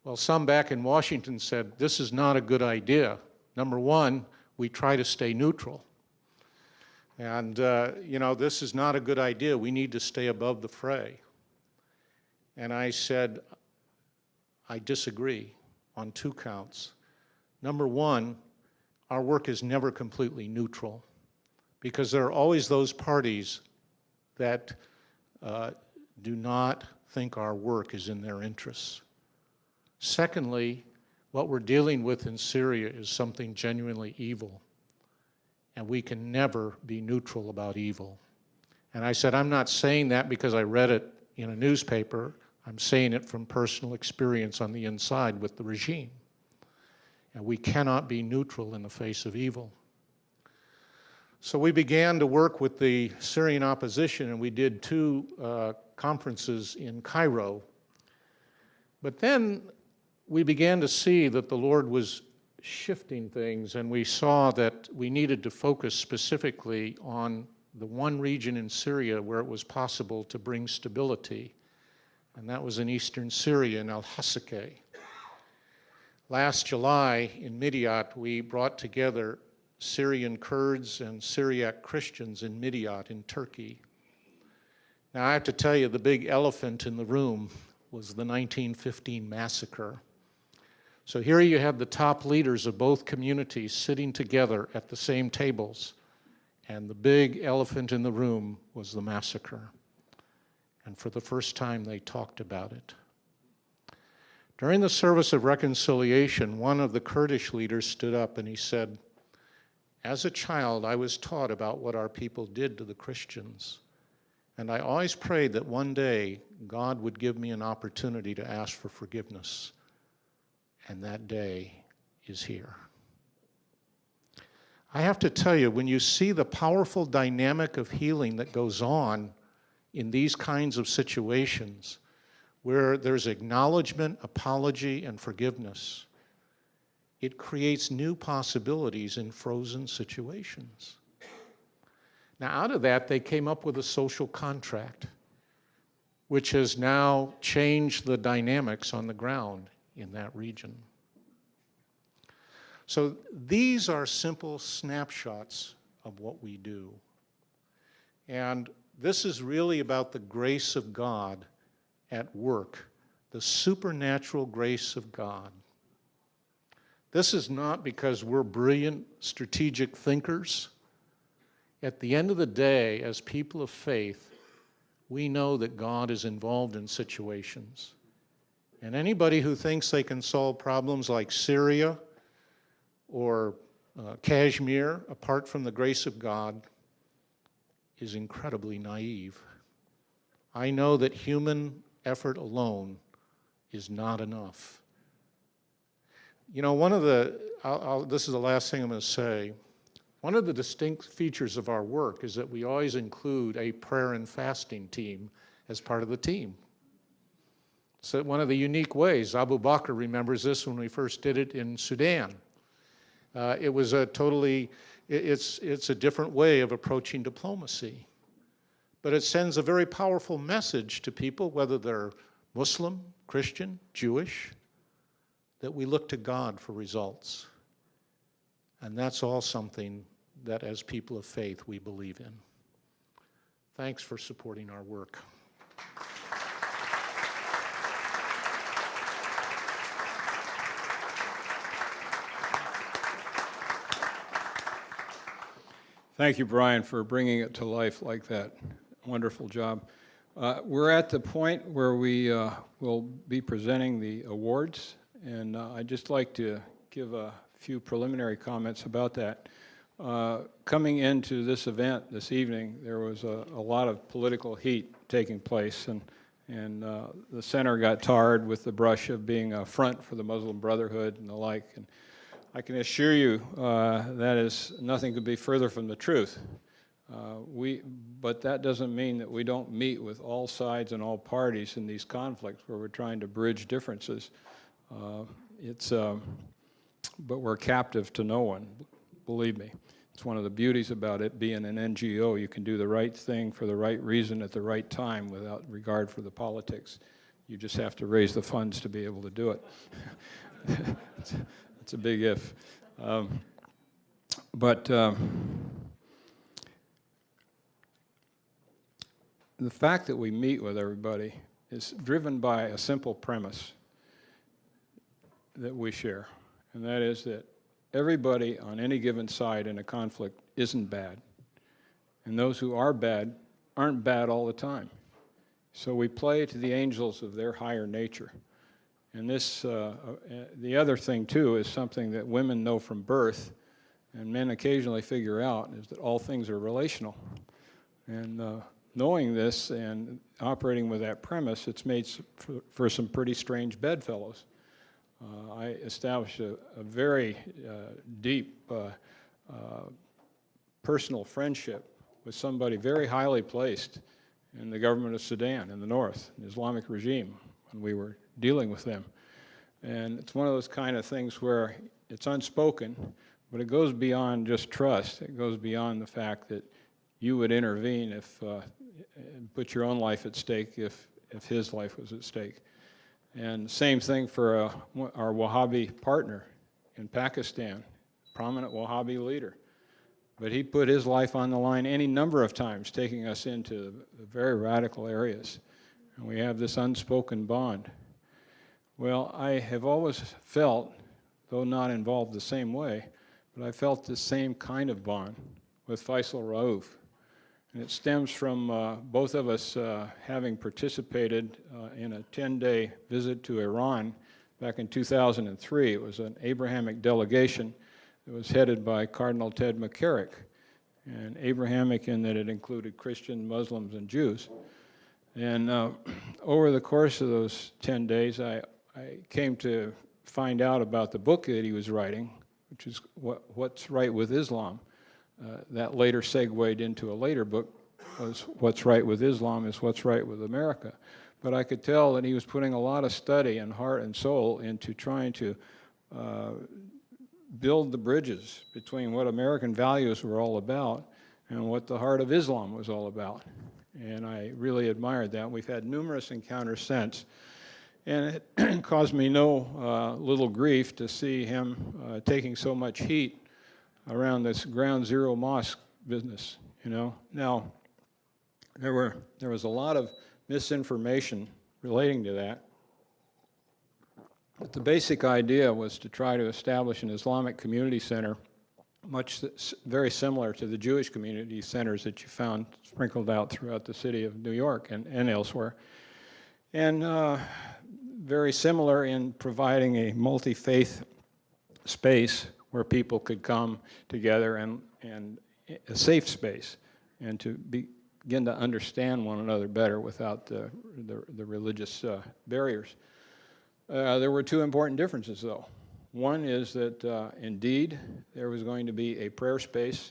Well, some back in Washington said, this is not a good idea. Number one, we try to stay neutral. And, this is not a good idea. We need to stay above the fray. And I said, I disagree on 2 counts. Number one, our work is never completely neutral because there are always those parties that do not think our work is in their interests. Secondly, what we're dealing with in Syria is something genuinely evil, and we can never be neutral about evil. And I said, I'm not saying that because I read it in a newspaper. I'm saying it from personal experience on the inside with the regime. And we cannot be neutral in the face of evil. So we began to work with the Syrian opposition, and we did 2 conferences in Cairo. But then we began to see that the Lord was shifting things, and we saw that we needed to focus specifically on the one region in Syria where it was possible to bring stability, and that was in eastern Syria in Al-Hasakeh. Last July in Midyat, we brought together Syrian Kurds and Syriac Christians in Midyat in Turkey. Now, I have to tell you, the big elephant in the room was the 1915 massacre. So here you have the top leaders of both communities sitting together at the same tables, and the big elephant in the room was the massacre. And for the first time, they talked about it. During the service of reconciliation, one of the Kurdish leaders stood up and he said, "As a child, I was taught about what our people did to the Christians. And I always prayed that one day God would give me an opportunity to ask for forgiveness. And that day is here." I have to tell you, when you see the powerful dynamic of healing that goes on in these kinds of situations, where there's acknowledgement, apology, and forgiveness, it creates new possibilities in frozen situations. Now, out of that, they came up with a social contract, which has now changed the dynamics on the ground in that region. So these are simple snapshots of what we do. And this is really about the grace of God at work, the supernatural grace of God. This is not because we're brilliant strategic thinkers. At the end of the day, as people of faith, we know that God is involved in situations. And anybody who thinks they can solve problems like Syria or Kashmir apart from the grace of God is incredibly naive. I know that human effort alone is not enough. You know, this is the last thing I'm going to say. One of the distinct features of our work is that we always include a prayer and fasting team as part of the team. So one of the unique ways, Abu Bakr remembers this when we first did it in Sudan. It was a totally, it's a different way of approaching diplomacy. But it sends a very powerful message to people, whether they're Muslim, Christian, Jewish, that we look to God for results. And that's all something that as people of faith we believe in. Thanks for supporting our work. Thank you, Brian, for bringing it to life like that. Wonderful job. We're at the point where we will be presenting the awards, and I'd just like to give a few preliminary comments about that. Coming into this event this evening, there was a lot of political heat taking place, and the center got tarred with the brush of being a front for the Muslim Brotherhood and the like. And I can assure you that is nothing could be further from the truth. But that doesn't mean that we don't meet with all sides and all parties in these conflicts where we're trying to bridge differences. But we're captive to no one, believe me. It's one of the beauties about it being an NGO. You can do the right thing for the right reason at the right time without regard for the politics. You just have to raise the funds to be able to do it. It's a big if. The fact that we meet with everybody is driven by a simple premise that we share, and that is that everybody on any given side in a conflict isn't bad, and those who are bad aren't bad all the time. So we play to the angels of their higher nature. And this, the other thing too, is something that women know from birth, and men occasionally figure out, is that all things are relational. And knowing this and operating with that premise, it's made for some pretty strange bedfellows. I established a very deep personal friendship with somebody very highly placed in the government of Sudan in the north, the Islamic regime, when we were dealing with them. And it's one of those kind of things where it's unspoken, but it goes beyond just trust. It goes beyond the fact that you would intervene and put your own life at stake if his life was at stake. And same thing for our Wahhabi partner in Pakistan, prominent Wahhabi leader. But he put his life on the line any number of times, taking us into very radical areas. And we have this unspoken bond. Well, I have always felt, though not involved the same way, but I felt the same kind of bond with Faisal Rauf. And it stems from both of us having participated in a 10-day visit to Iran back in 2003. It was an Abrahamic delegation that was headed by Cardinal Ted McCarrick, and Abrahamic in that it included Christians, Muslims, and Jews. And over the course of those 10 days, I came to find out about the book that he was writing, which is What's Right with Islam. That later segued into a later book, was What's Right with Islam is What's Right with America. But I could tell that he was putting a lot of study and heart and soul into trying to build the bridges between what American values were all about and what the heart of Islam was all about. And I really admired that. We've had numerous encounters since. And it caused me no little grief to see him taking so much heat around this Ground Zero mosque business, you know. Now, there was a lot of misinformation relating to that. But the basic idea was to try to establish an Islamic community center very similar to the Jewish community centers that you found sprinkled out throughout the city of New York and elsewhere. And very similar in providing a multi-faith space where people could come together and a safe space and to begin to understand one another better without the religious barriers. There were two important differences, though. One is that indeed there was going to be a prayer space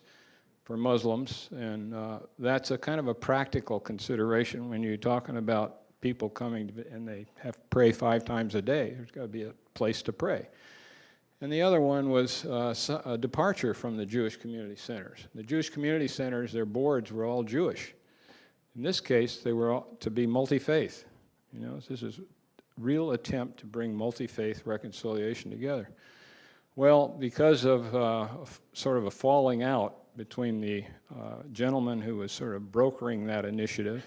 for Muslims, and that's a kind of a practical consideration when you're talking about people coming and they have to pray 5 times a day. There's got to be a place to pray. And the other one was a departure from the Jewish community centers. The Jewish community centers, their boards were all Jewish. In this case, they were all to be multi-faith. You know, this is a real attempt to bring multi-faith reconciliation together. Well, because of sort of a falling out between the gentleman who was sort of brokering that initiative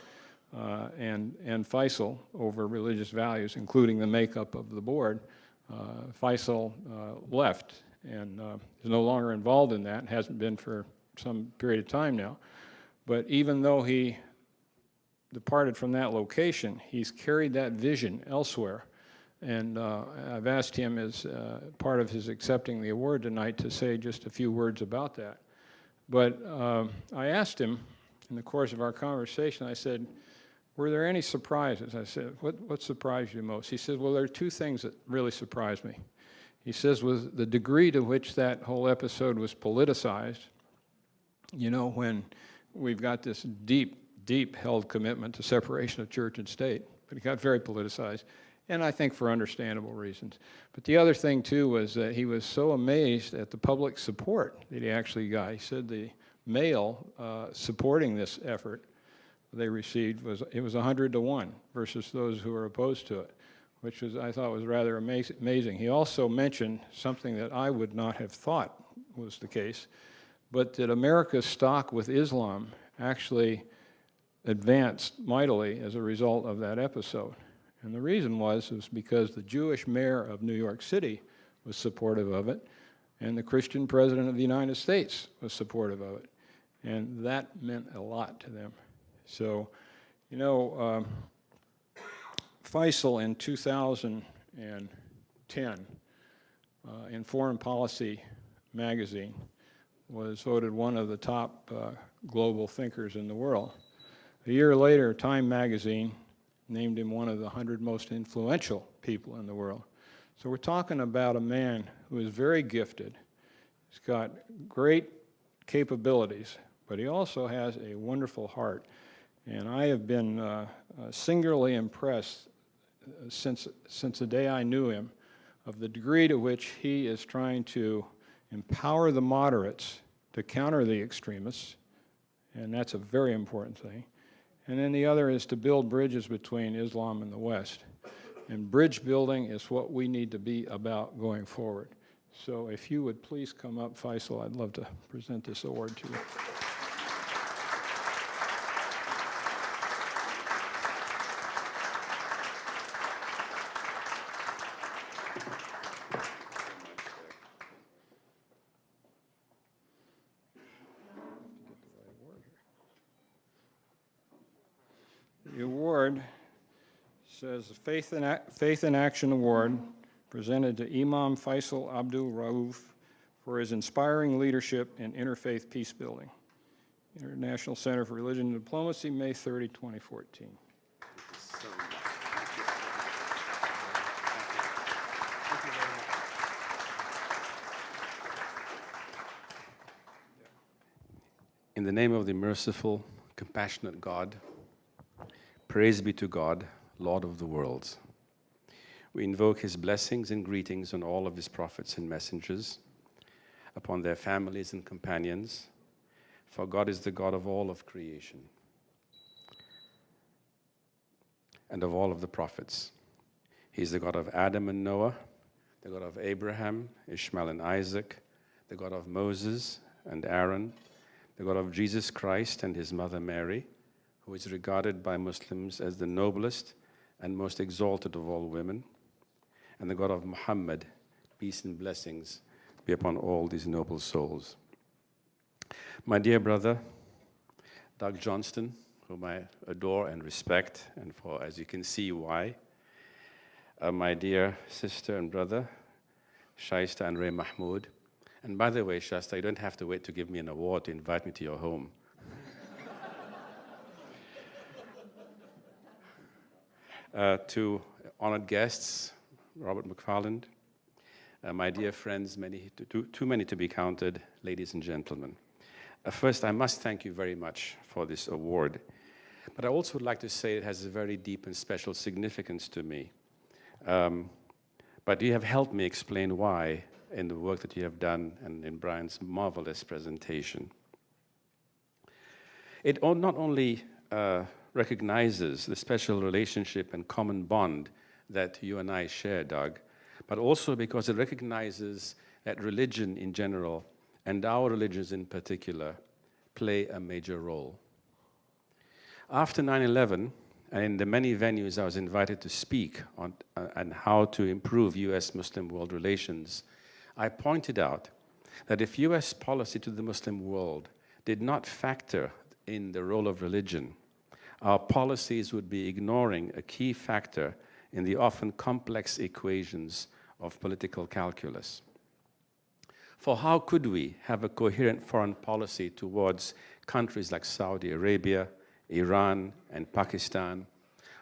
and Faisal over religious values, including the makeup of the board, Faisal left and is no longer involved in that and hasn't been for some period of time now. But even though he departed from that location, he's carried that vision elsewhere. And I've asked him as part of his accepting the award tonight to say just a few words about that. But I asked him in the course of our conversation, I said, were there any surprises? I said, what surprised you most? He said, well, there are 2 things that really surprised me. He says, was the degree to which that whole episode was politicized. You know, when we've got this deep held commitment to separation of church and state, but it got very politicized, and I think for understandable reasons. But the other thing, too, was that he was so amazed at the public support that he actually got. He said the mail supporting this effort they received was 100 to 1 versus those who were opposed to it, which was, I thought, was rather amazing. He also mentioned something that I would not have thought was the case, but that America's stock with Islam actually advanced mightily as a result of that episode. And the reason was because the Jewish mayor of New York City was supportive of it, and the Christian president of the United States was supportive of it. And that meant a lot to them. So, you know, Faisal in 2010, in Foreign Policy magazine, was voted one of the top global thinkers in the world. A year later, Time magazine named him one of the 100 most influential people in the world. So we're talking about a man who is very gifted. He's got great capabilities, but he also has a wonderful heart. And I have been singularly impressed since the day I knew him of the degree to which he is trying to empower the moderates to counter the extremists. and that's a very important thing. And then the other is to build bridges between Islam and the West. And bridge building is what we need to be about going forward. So if you would please come up, Faisal, I'd love to present this award to you. The award says Faith in Action Award, presented to Imam Faisal Abdul Rauf for his inspiring leadership in interfaith peace building. International Center for Religion and Diplomacy, May 30, 2014. In the name of the merciful, compassionate God, praise be to God, Lord of the worlds. We invoke his blessings and greetings on all of his prophets and messengers, upon their families and companions, for God is the God of all of creation and of all of the prophets. He is the God of Adam and Noah, the God of Abraham, Ishmael and Isaac, the God of Moses and Aaron, the God of Jesus Christ and his mother Mary, who is regarded by Muslims as the noblest and most exalted of all women, and the God of Muhammad, peace and blessings be upon all these noble souls. My dear brother, Doug Johnston, whom I adore and respect, and for, as you can see, why. My dear sister and brother, Shaista and Ray Mahmood. And by the way, Shasta, you don't have to wait to give me an award to invite me to your home. To honored guests, Robert McFarland, my dear friends, too many to be counted, ladies and gentlemen. First, I must thank you very much for this award. But I also would like to say it has a very deep and special significance to me. But you have helped me explain why in the work that you have done and in Brian's marvelous presentation. It not only recognizes the special relationship and common bond that you and I share, Doug, but also because it recognizes that religion in general, and our religions in particular, play a major role. After 9/11, and in the many venues I was invited to speak on how to improve U.S.-Muslim world relations, I pointed out that if U.S. policy to the Muslim world did not factor in the role of religion, our policies would be ignoring a key factor in the often complex equations of political calculus. For how could we have a coherent foreign policy towards countries like Saudi Arabia, Iran, and Pakistan?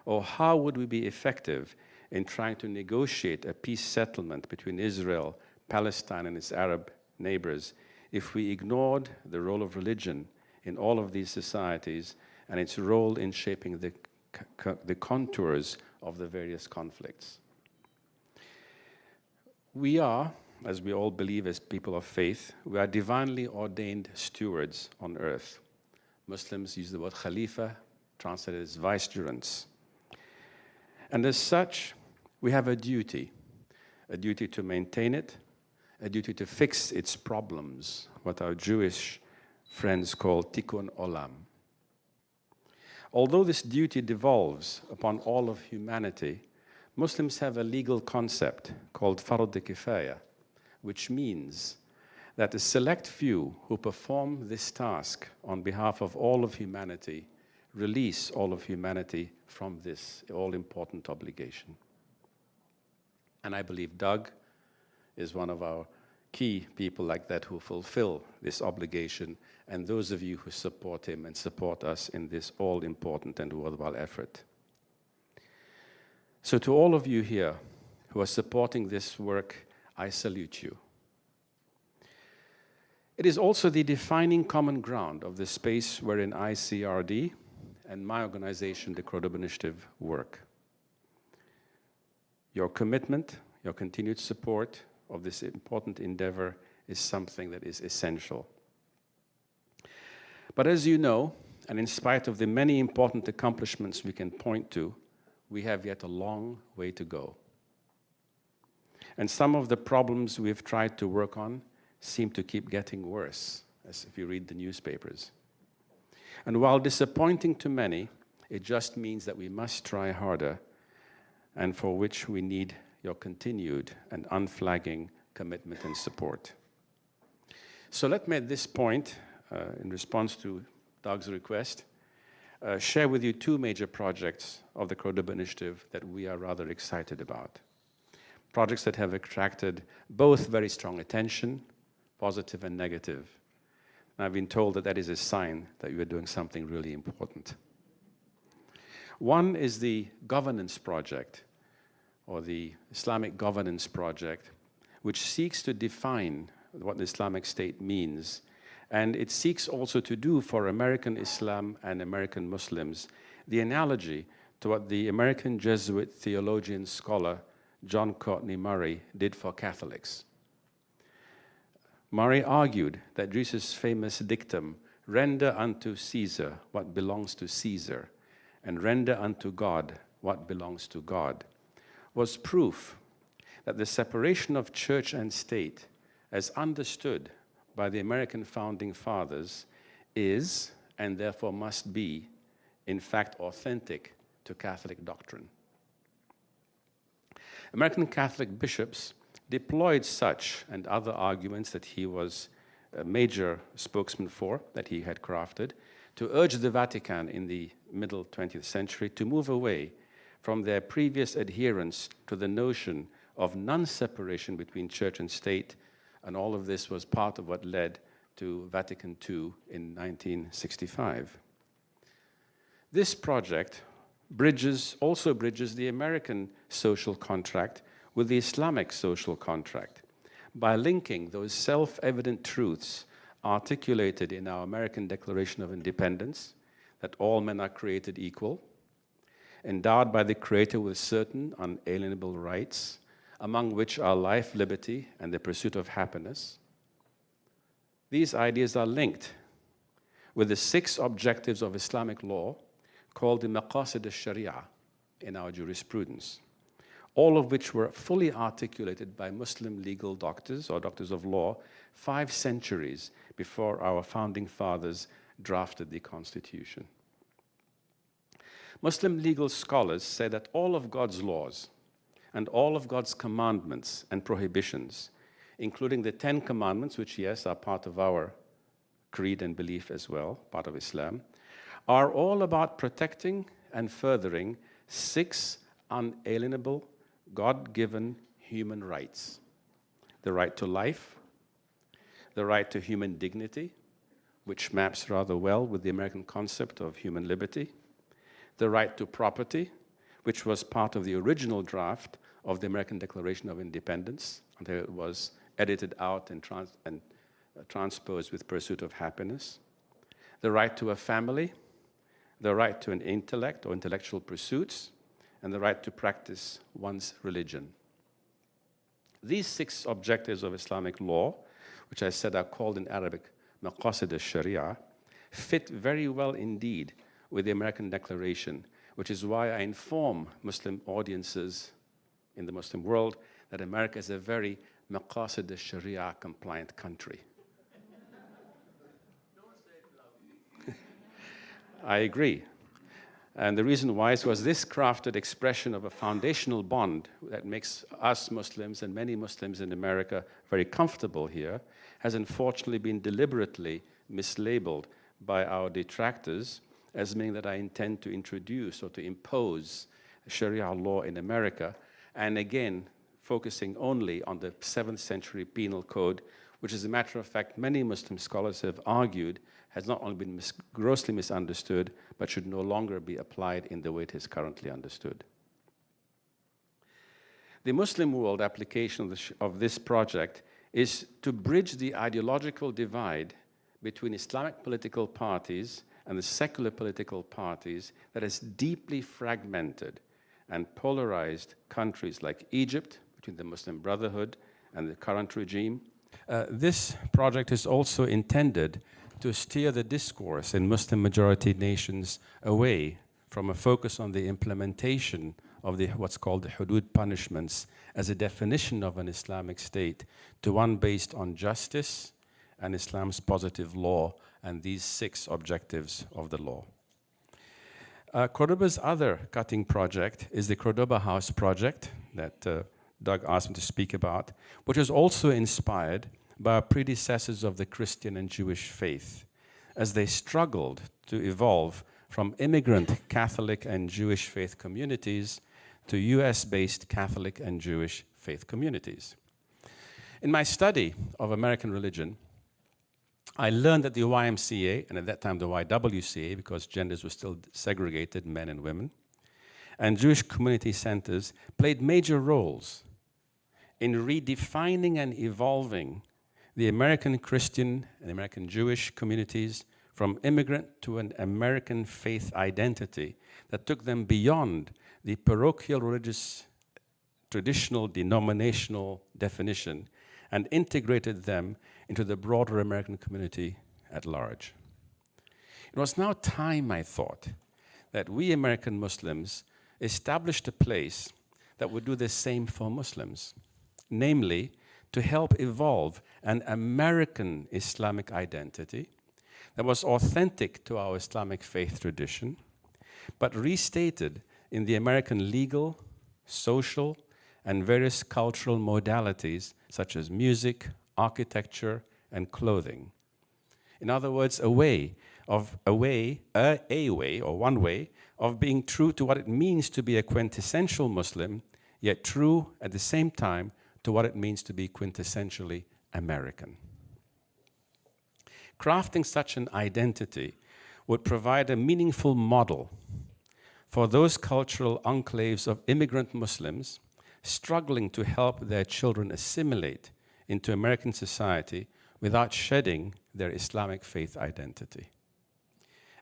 Or how would we be effective in trying to negotiate a peace settlement between Israel, Palestine, and its Arab neighbors if we ignored the role of religion in all of these societies and its role in shaping the contours of the various conflicts? We are, as we all believe as people of faith, we are divinely ordained stewards on earth. Muslims use the word khalifa, translated as vicegerents. And as such, we have a duty to maintain it, a duty to fix its problems, what our Jewish friends call tikkun olam. Although this duty devolves upon all of humanity, Muslims have a legal concept called fard kifaya, which means that a select few who perform this task on behalf of all of humanity release all of humanity from this all-important obligation. And I believe Doug is one of our key people like that who fulfill this obligation, and those of you who support him and support us in this all-important and worthwhile effort. So to all of you here who are supporting this work, I salute you. It is also the defining common ground of the space wherein ICRD and my organization, the Cordoba Initiative, work. Your commitment, your continued support of this important endeavor is something that is essential. But as you know, and in spite of the many important accomplishments we can point to, we have yet a long way to go. And some of the problems we've tried to work on seem to keep getting worse, as if you read the newspapers. And while disappointing to many, it just means that we must try harder, and for which we need your continued and unflagging commitment and support. So let me at this point, in response to Doug's request, share with you two major projects of the Cordoba Initiative that we are rather excited about. Projects that have attracted both very strong attention, positive and negative. And I've been told that that is a sign that you are doing something really important. One is the governance project, or the Islamic governance project, which seeks to define what the Islamic State means. And it seeks also to do for American Islam and American Muslims the analogy to what the American Jesuit theologian scholar John Courtney Murray did for Catholics. Murray argued that Jesus' famous dictum, "Render unto Caesar what belongs to Caesar, and render unto God what belongs to God," was proof that the separation of church and state, as understood by the American founding fathers, is, and therefore must be, in fact authentic to Catholic doctrine. American Catholic bishops deployed such and other arguments that he was a major spokesman for, that he had crafted, to urge the Vatican in the middle 20th century to move away from their previous adherence to the notion of non-separation between church and state, and all of this was part of what led to Vatican II in 1965. This project also bridges the American social contract with the Islamic social contract by linking those self-evident truths articulated in our American Declaration of Independence, that all men are created equal, endowed by the Creator with certain unalienable rights, among which are life, liberty, and the pursuit of happiness. These ideas are linked with the 6 objectives of Islamic law called the Maqasid al-Sharia in our jurisprudence, all of which were fully articulated by Muslim legal doctors or doctors of law 5 centuries before our founding fathers drafted the Constitution. Muslim legal scholars say that all of God's laws and all of God's commandments and prohibitions, including the 10 commandments, which, yes, are part of our creed and belief as well, part of Islam, are all about protecting and furthering 6 unalienable, God-given human rights: the right to life, the right to human dignity, which maps rather well with the American concept of human liberty, the right to property, which was part of the original draft of the American Declaration of Independence until it was edited out and transposed with Pursuit of Happiness, the right to a family, the right to an intellect or intellectual pursuits, and the right to practice one's religion. These 6 objectives of Islamic law, which I said are called in Arabic Maqasid al-Sharia, fit very well indeed with the American Declaration, which is why I inform Muslim audiences in the Muslim world that America is a very Maqasid al-Sharia compliant country. I agree. And the reason why is because this crafted expression of a foundational bond that makes us Muslims and many Muslims in America very comfortable here has unfortunately been deliberately mislabeled by our detractors as meaning that I intend to introduce or to impose Sharia law in America, and again, focusing only on the 7th century penal code, which, as a matter of fact, many Muslim scholars have argued has not only been grossly misunderstood, but should no longer be applied in the way it is currently understood. The Muslim world application of this project is to bridge the ideological divide between Islamic political parties and the secular political parties that has deeply fragmented and polarized countries like Egypt, between the Muslim Brotherhood and the current regime. This project is also intended to steer the discourse in Muslim-majority nations away from a focus on the implementation of what's called the hudud punishments as a definition of an Islamic state to one based on justice and Islam's positive law and these 6 objectives of the law. Cordoba's other cutting project is the Cordoba House project that Doug asked me to speak about, which was also inspired by our predecessors of the Christian and Jewish faith as they struggled to evolve from immigrant Catholic and Jewish faith communities to US-based Catholic and Jewish faith communities. In my study of American religion, I learned that the YMCA, and at that time the YWCA, because genders were still segregated, men and women, and Jewish community centers played major roles in redefining and evolving the American Christian and American Jewish communities from immigrant to an American faith identity that took them beyond the parochial religious traditional denominational definition and integrated them into the broader American community at large. It was now time, I thought, that we American Muslims established a place that would do the same for Muslims, namely, to help evolve an American Islamic identity that was authentic to our Islamic faith tradition, but restated in the American legal, social, and various cultural modalities such as music, architecture, and clothing. In other words, one way of being true to what it means to be a quintessential Muslim, yet true at the same time to what it means to be quintessentially American. Crafting such an identity would provide a meaningful model for those cultural enclaves of immigrant Muslims struggling to help their children assimilate into American society without shedding their Islamic faith identity.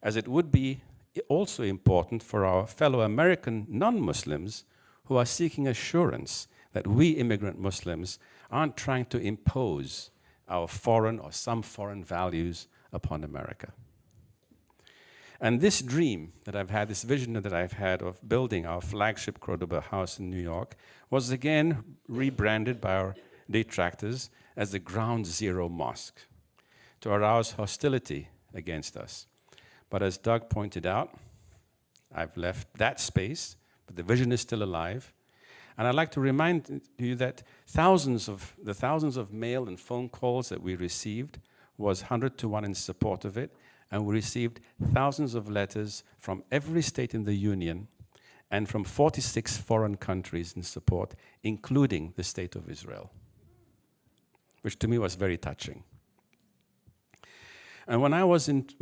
As it would be also important for our fellow American non-Muslims who are seeking assurance that we immigrant Muslims aren't trying to impose our foreign or some foreign values upon America. And this dream that I've had, this vision that I've had of building our flagship Cordoba House in New York was again rebranded by our detractors as the Ground Zero Mosque to arouse hostility against us. But as Doug pointed out, I've left that space, but the vision is still alive. And I'd like to remind you that thousands of mail and phone calls that we received was 100 to 1 in support of it, and we received thousands of letters from every state in the Union and from 46 foreign countries in support, including the State of Israel, which to me was very touching. And when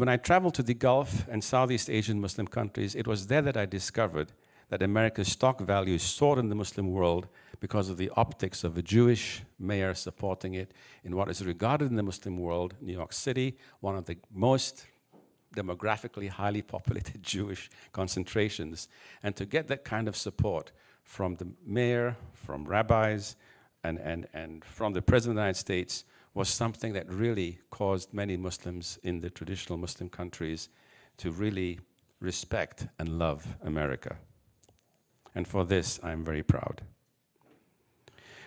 I traveled to the Gulf and Southeast Asian Muslim countries, it was there that I discovered that America's stock values soared in the Muslim world because of the optics of a Jewish mayor supporting it in what is regarded in the Muslim world, New York City, one of the most demographically highly populated Jewish concentrations. And to get that kind of support from the mayor, from rabbis, and from the President of the United States was something that really caused many Muslims in the traditional Muslim countries to really respect and love America. And for this, I'm very proud.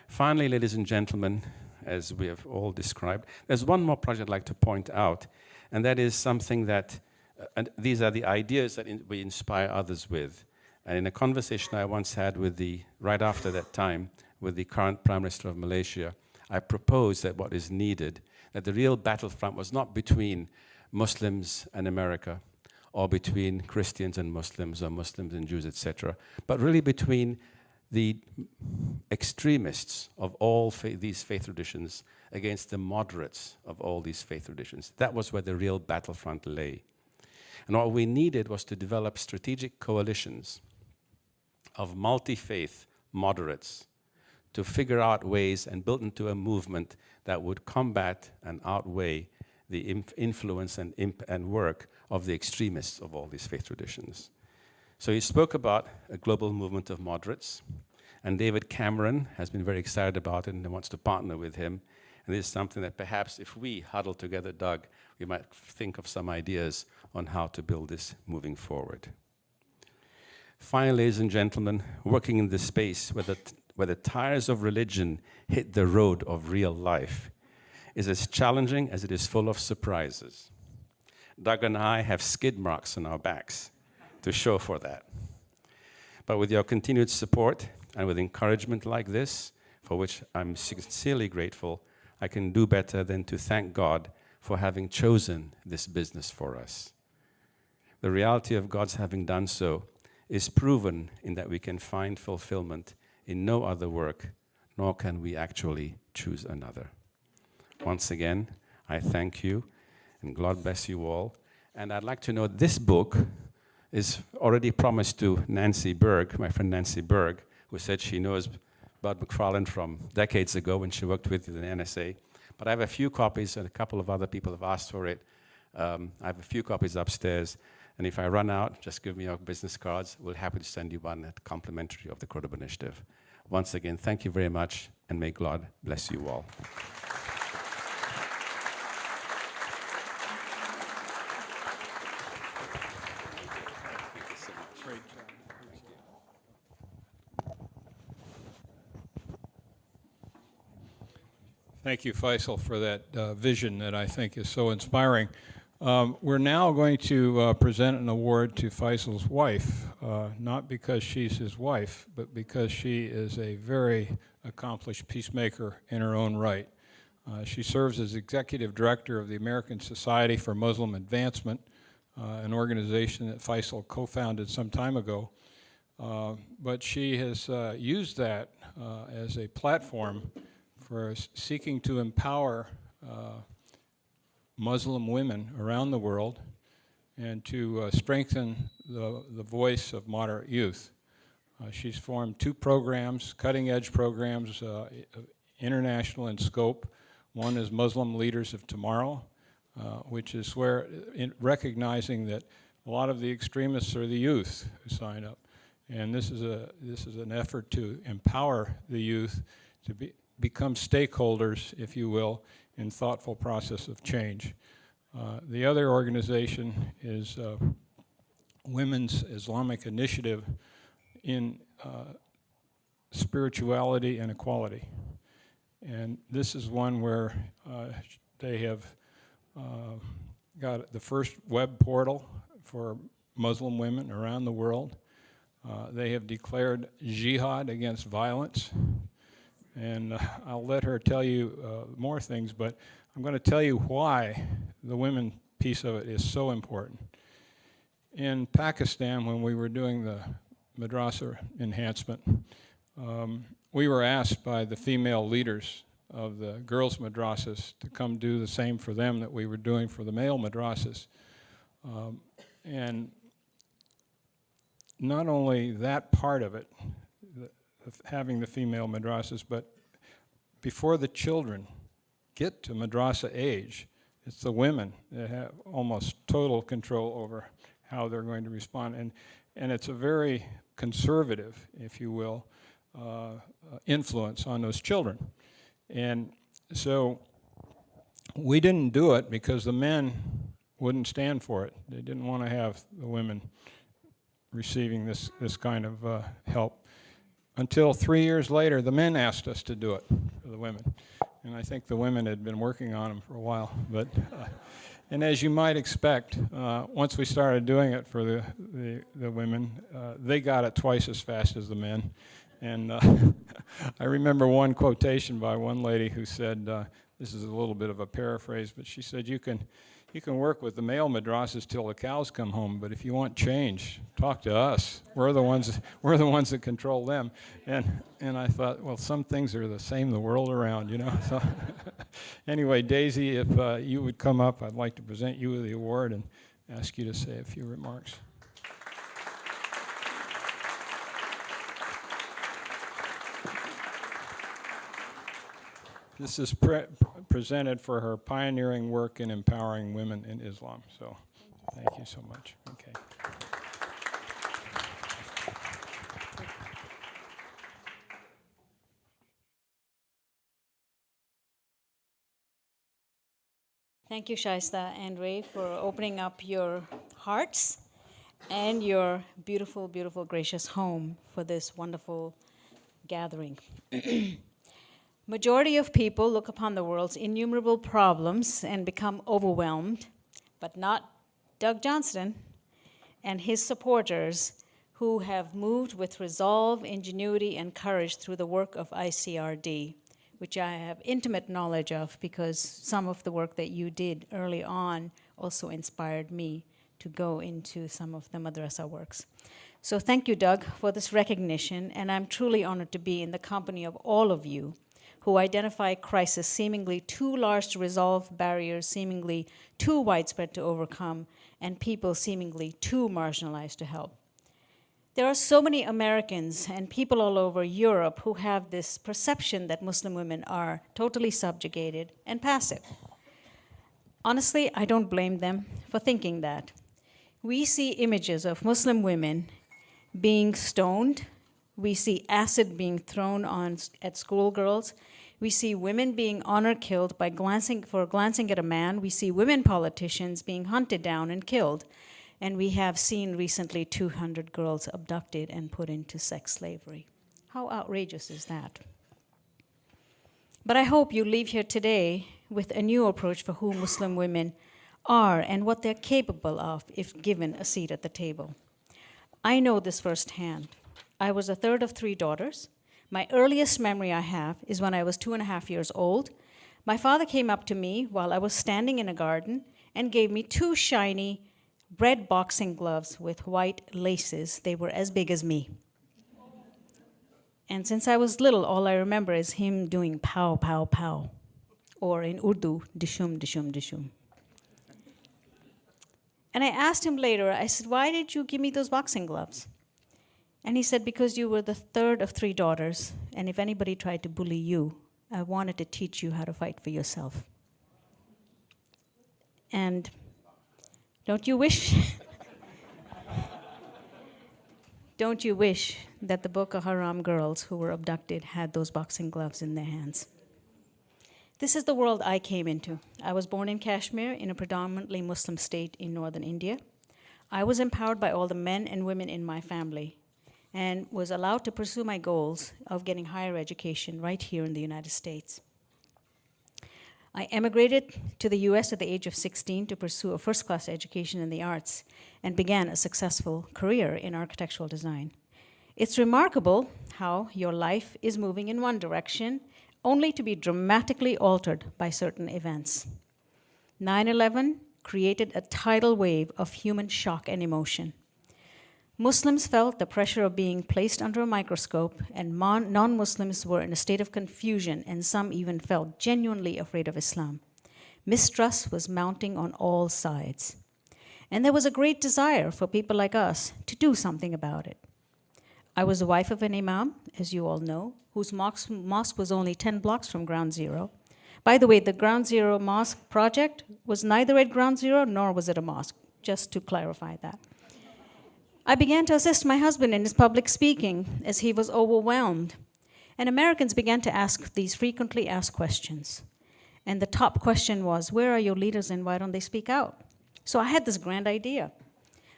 Finally, ladies and gentlemen, as we have all described, there's one more project I'd like to point out, and that is something that, and these are the ideas that we inspire others with. And in a conversation I once had right after that time, with the current Prime Minister of Malaysia, I proposed that what is needed, that the real battlefront was not between Muslims and America, or between Christians and Muslims, or Muslims and Jews, etc., but really between the extremists of all these faith traditions against the moderates of all these faith traditions. That was where the real battlefront lay. And what we needed was to develop strategic coalitions of multi-faith moderates to figure out ways and build into a movement that would combat and outweigh the influence and work of the extremists of all these faith traditions. So he spoke about a global movement of moderates, and David Cameron has been very excited about it and wants to partner with him. And this is something that perhaps if we huddle together, Doug, we might think of some ideas on how to build this moving forward. Finally, ladies and gentlemen, working in this space where the tires of religion hit the road of real life is as challenging as it is full of surprises. Doug and I have skid marks on our backs to show for that. But with your continued support and with encouragement like this, for which I'm sincerely grateful, I can do better than to thank God for having chosen this business for us. The reality of God's having done so is proven in that we can find fulfillment in no other work, nor can we actually choose another. Once again, I thank you, and God bless you all. And I'd like to note this book is already promised to Nancy Berg, my friend Nancy Berg, who said she knows Bud McFarlane from decades ago when she worked with the NSA. But I have a few copies, and a couple of other people have asked for it. I have a few copies upstairs. And if I run out, just give me your business cards. We're happy to send you one at complimentary of the Cordova Initiative. Once again, thank you very much, and may God bless you all. Thank you, Faisal, for that vision that I think is so inspiring. We're now going to present an award to Faisal's wife, not because she's his wife, but because she is a very accomplished peacemaker in her own right. She serves as executive director of the American Society for Muslim Advancement, an organization that Faisal co-founded some time ago. But she has used that as a platform for seeking to empower Muslim women around the world and to strengthen the voice of moderate youth. She's formed 2 programs, cutting-edge programs, international in scope. One is Muslim Leaders of Tomorrow, which is where recognizing that a lot of the extremists are the youth who sign up. And this is an effort to empower the youth to become stakeholders, if you will, in thoughtful process of change. The other organization is Women's Islamic Initiative in Spirituality and Equality. And this is one where they have got the first web portal for Muslim women around the world. They have declared jihad against violence. And I'll let her tell you more things, but I'm going to tell you why the women piece of it is so important. In Pakistan, when we were doing the madrasa enhancement, we were asked by the female leaders of the girls' madrasas to come do the same for them that we were doing for the male madrasas. And not only that part of it, having the female madrasas, but before the children get to madrasa age, it's the women that have almost total control over how they're going to respond. And it's a very conservative, if you will, influence on those children. And so we didn't do it because the men wouldn't stand for it. They didn't want to have the women receiving this kind of help. Until 3 years later, the men asked us to do it for the women. And I think the women had been working on them for a while. But, and as you might expect, once we started doing it for the women, they got it twice as fast as the men. And I remember one quotation by one lady who said, this is a little bit of a paraphrase, but she said, you can work with the male madrasas till the cows come home, but if you want change, talk to us. We're the ones that control them. And I thought, well, some things are the same the world around, you know. So anyway, Daisy, if you would come up, I'd like to present you with the award and ask you to say a few remarks. This is presented for her pioneering work in empowering women in Islam. So thank you so much. Okay. Thank you, Shaista and Ray, for opening up your hearts and your beautiful, beautiful, gracious home for this wonderful gathering. Majority of people look upon the world's innumerable problems and become overwhelmed, but not Doug Johnston and his supporters who have moved with resolve, ingenuity, and courage through the work of ICRD, which I have intimate knowledge of because some of the work that you did early on also inspired me to go into some of the madrasa works. So thank you, Doug, for this recognition, and I'm truly honored to be in the company of all of you who identify crisis seemingly too large to resolve, barriers seemingly too widespread to overcome, and people seemingly too marginalized to help. There are so many Americans and people all over Europe who have this perception that Muslim women are totally subjugated and passive. Honestly, I don't blame them for thinking that. We see images of Muslim women being stoned. We see acid being thrown at schoolgirls. We see women being honor killed by glancing at a man. We see women politicians being hunted down and killed. And we have seen recently 200 girls abducted and put into sex slavery. How outrageous is that? But I hope you leave here today with a new approach for who Muslim women are and what they're capable of if given a seat at the table. I know this firsthand. I was the third of 3 daughters. My earliest memory I have is when I was 2.5 years old. My father came up to me while I was standing in a garden and gave me 2 shiny red boxing gloves with white laces. They were as big as me. And since I was little, all I remember is him doing pow, pow, pow. Or in Urdu, dishum, dishum, dishum. And I asked him later, I said, why did you give me those boxing gloves? And he said, because you were the third of 3 daughters, and if anybody tried to bully you, I wanted to teach you how to fight for yourself. And don't you wish that the Boko Haram girls who were abducted had those boxing gloves in their hands? This is the world I came into. I was born in Kashmir, in a predominantly Muslim state in northern India. I was empowered by all the men and women in my family and was allowed to pursue my goals of getting higher education right here in the United States. I emigrated to the US at the age of 16 to pursue a first-class education in the arts and began a successful career in architectural design. It's remarkable how your life is moving in one direction only to be dramatically altered by certain events. 9/11 created a tidal wave of human shock and emotion. Muslims felt the pressure of being placed under a microscope, and non-Muslims were in a state of confusion, and some even felt genuinely afraid of Islam. Mistrust was mounting on all sides. And there was a great desire for people like us to do something about it. I was the wife of an imam, as you all know, whose mosque was only 10 blocks from Ground Zero. By the way, the Ground Zero mosque project was neither at Ground Zero nor was it a mosque, just to clarify that. I began to assist my husband in his public speaking as he was overwhelmed. And Americans began to ask these frequently asked questions. And the top question was, where are your leaders and why don't they speak out? So I had this grand idea.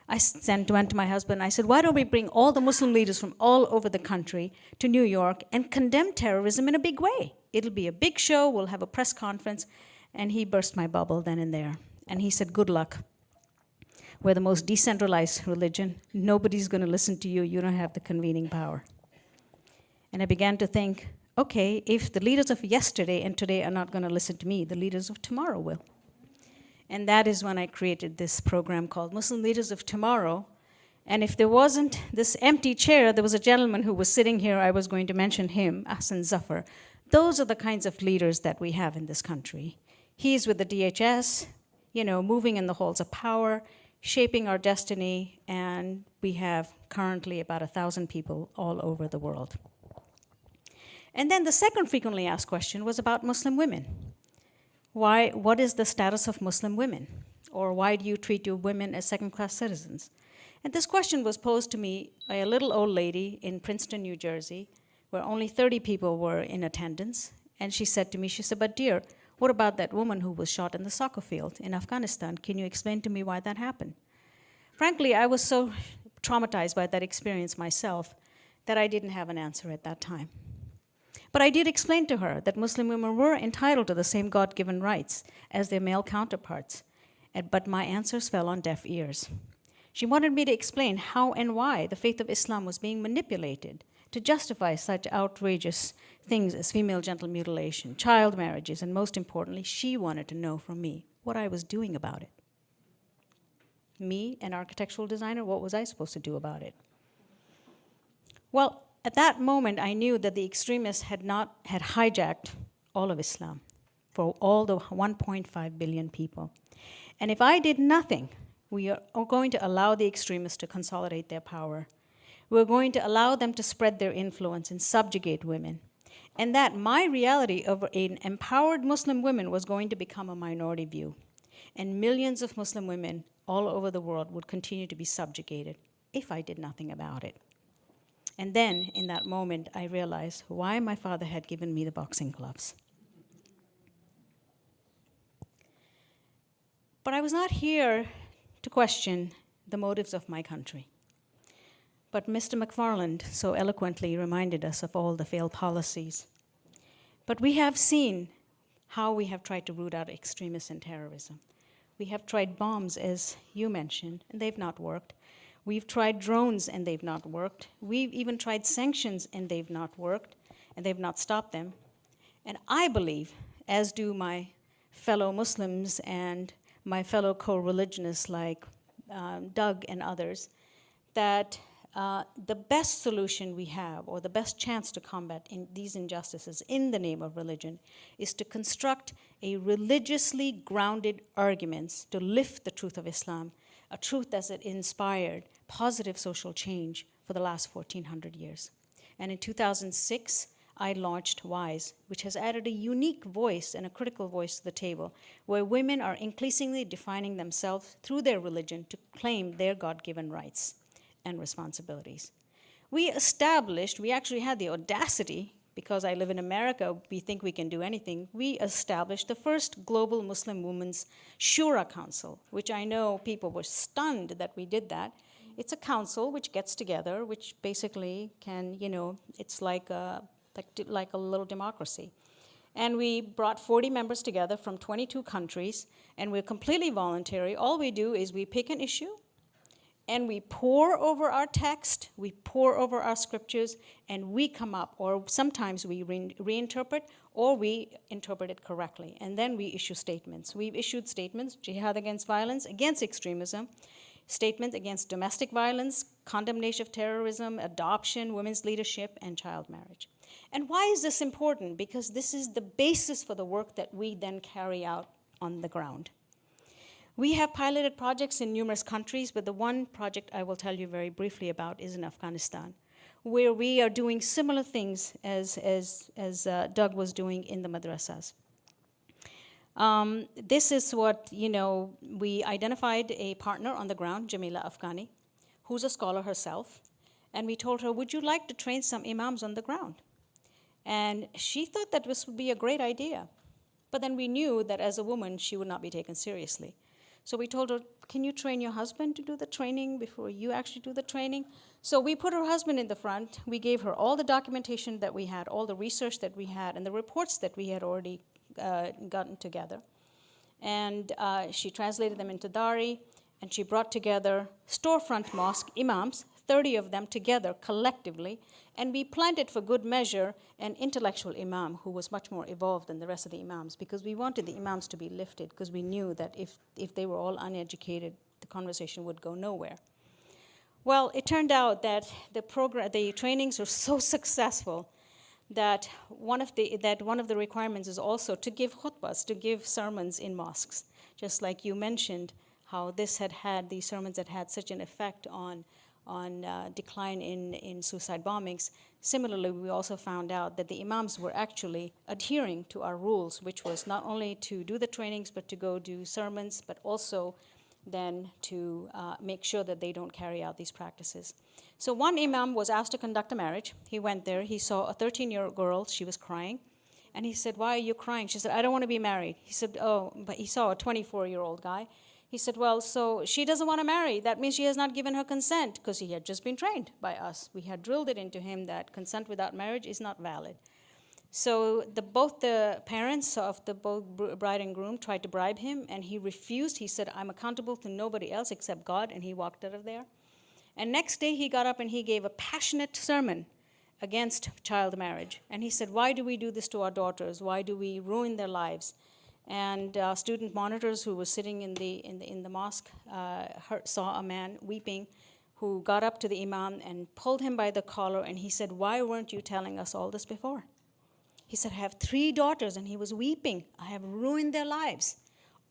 I went to my husband, I said, why don't we bring all the Muslim leaders from all over the country to New York and condemn terrorism in a big way? It'll be a big show, we'll have a press conference. And he burst my bubble then and there. And he said, good luck. We're the most decentralized religion. Nobody's going to listen to you. You don't have the convening power. And I began to think, okay, if the leaders of yesterday and today are not going to listen to me, the leaders of tomorrow will. And that is when I created this program called Muslim Leaders of Tomorrow. And if there wasn't this empty chair, there was a gentleman who was sitting here, I was going to mention him, Ahsan Zafar. Those are the kinds of leaders that we have in this country. He's with the DHS, moving in the halls of power, shaping our destiny, and we have currently about 1,000 people all over the world. And then the second frequently asked question was about Muslim women. What is the status of Muslim women? Or why do you treat your women as second-class citizens? And this question was posed to me by a little old lady in Princeton, New Jersey, where only 30 people were in attendance. And she said to me, she said, but dear, What about that woman who was shot in the soccer field in Afghanistan? Can you explain to me why that happened? Frankly, I was so traumatized by that experience myself that I didn't have an answer at that time. But I did explain to her that Muslim women were entitled to the same God-given rights as their male counterparts, but my answers fell on deaf ears. She wanted me to explain how and why the faith of Islam was being manipulated to justify such outrageous things as female genital mutilation, child marriages, and most importantly, she wanted to know from me what I was doing about it. Me, an architectural designer, what was I supposed to do about it? Well, at that moment, I knew that the extremists had hijacked all of Islam for all the 1.5 billion people. And if I did nothing, we are going to allow the extremists to consolidate their power. We're going to allow them to spread their influence and subjugate women. And that my reality of an empowered Muslim woman was going to become a minority view. And millions of Muslim women all over the world would continue to be subjugated if I did nothing about it. And then, in that moment, I realized why my father had given me the boxing gloves. But I was not here to question the motives of my country. But Mr. McFarland so eloquently reminded us of all the failed policies. But we have seen how we have tried to root out extremism and terrorism. We have tried bombs, as you mentioned, and they've not worked. We've tried drones, and they've not worked. We've even tried sanctions, and they've not worked, and they've not stopped them. And I believe, as do my fellow Muslims and my fellow co-religionists like Doug and others, that the best solution we have, or the best chance to combat these injustices in the name of religion, is to construct a religiously grounded arguments to lift the truth of Islam, a truth that has inspired positive social change for the last 1,400 years. And in 2006, I launched WISE, which has added a unique voice and a critical voice to the table, where women are increasingly defining themselves through their religion to claim their God-given rights and responsibilities. We actually had the audacity, because I live in America, we think we can do anything, we established the first global Muslim Women's Shura Council, which I know people were stunned that we did that. It's a council which gets together, which basically can, it's like a little democracy. And we brought 40 members together from 22 countries, and we're completely voluntary. All we do is we pick an issue, and we pore over our text, we pore over our scriptures, and we come up, or sometimes we reinterpret, or we interpret it correctly. And then we issue statements. We've issued statements: jihad against violence, against extremism, statements against domestic violence, condemnation of terrorism, adoption, women's leadership, and child marriage. And why is this important? Because this is the basis for the work that we then carry out on the ground. We have piloted projects in numerous countries, but the one project I will tell you very briefly about is in Afghanistan, where we are doing similar things as Doug was doing in the madrasas. This is what, we identified a partner on the ground, Jamila Afghani, who's a scholar herself, and we told her, would you like to train some imams on the ground? And she thought that this would be a great idea. But then we knew that as a woman, she would not be taken seriously. So we told her, can you train your husband to do the training before you actually do the training? So we put her husband in the front. We gave her all the documentation that we had, all the research that we had, and the reports that we had already gotten together. And she translated them into Dari, and she brought together storefront mosque imams, 30 of them together collectively, and we planted for good measure an intellectual imam who was much more evolved than the rest of the imams, because we wanted the imams to be lifted, because we knew that if they were all uneducated, the conversation would go nowhere. Well, it turned out that the trainings were so successful that one of the requirements is also to give khutbahs, to give sermons in mosques, just like you mentioned how these sermons had such an effect on decline in suicide bombings. Similarly, we also found out that the imams were actually adhering to our rules, which was not only to do the trainings, but to go do sermons, but also then to make sure that they don't carry out these practices. So one imam was asked to conduct a marriage. He went there. He saw a 13-year-old girl. She was crying. And he said, why are you crying? She said, I don't want to be married. He said, oh, but he saw a 24-year-old guy. He said, well, so she doesn't want to marry. That means she has not given her consent, because he had just been trained by us. We had drilled it into him that consent without marriage is not valid. So both the parents of the both bride and groom tried to bribe him, and he refused. He said, I'm accountable to nobody else except God, and he walked out of there. And next day he got up and he gave a passionate sermon against child marriage. And he said, why do we do this to our daughters? Why do we ruin their lives? And student monitors who were sitting in the mosque saw a man weeping who got up to the imam and pulled him by the collar, and he said, why weren't you telling us all this before? He said, I have 3 daughters, and he was weeping. I have ruined their lives.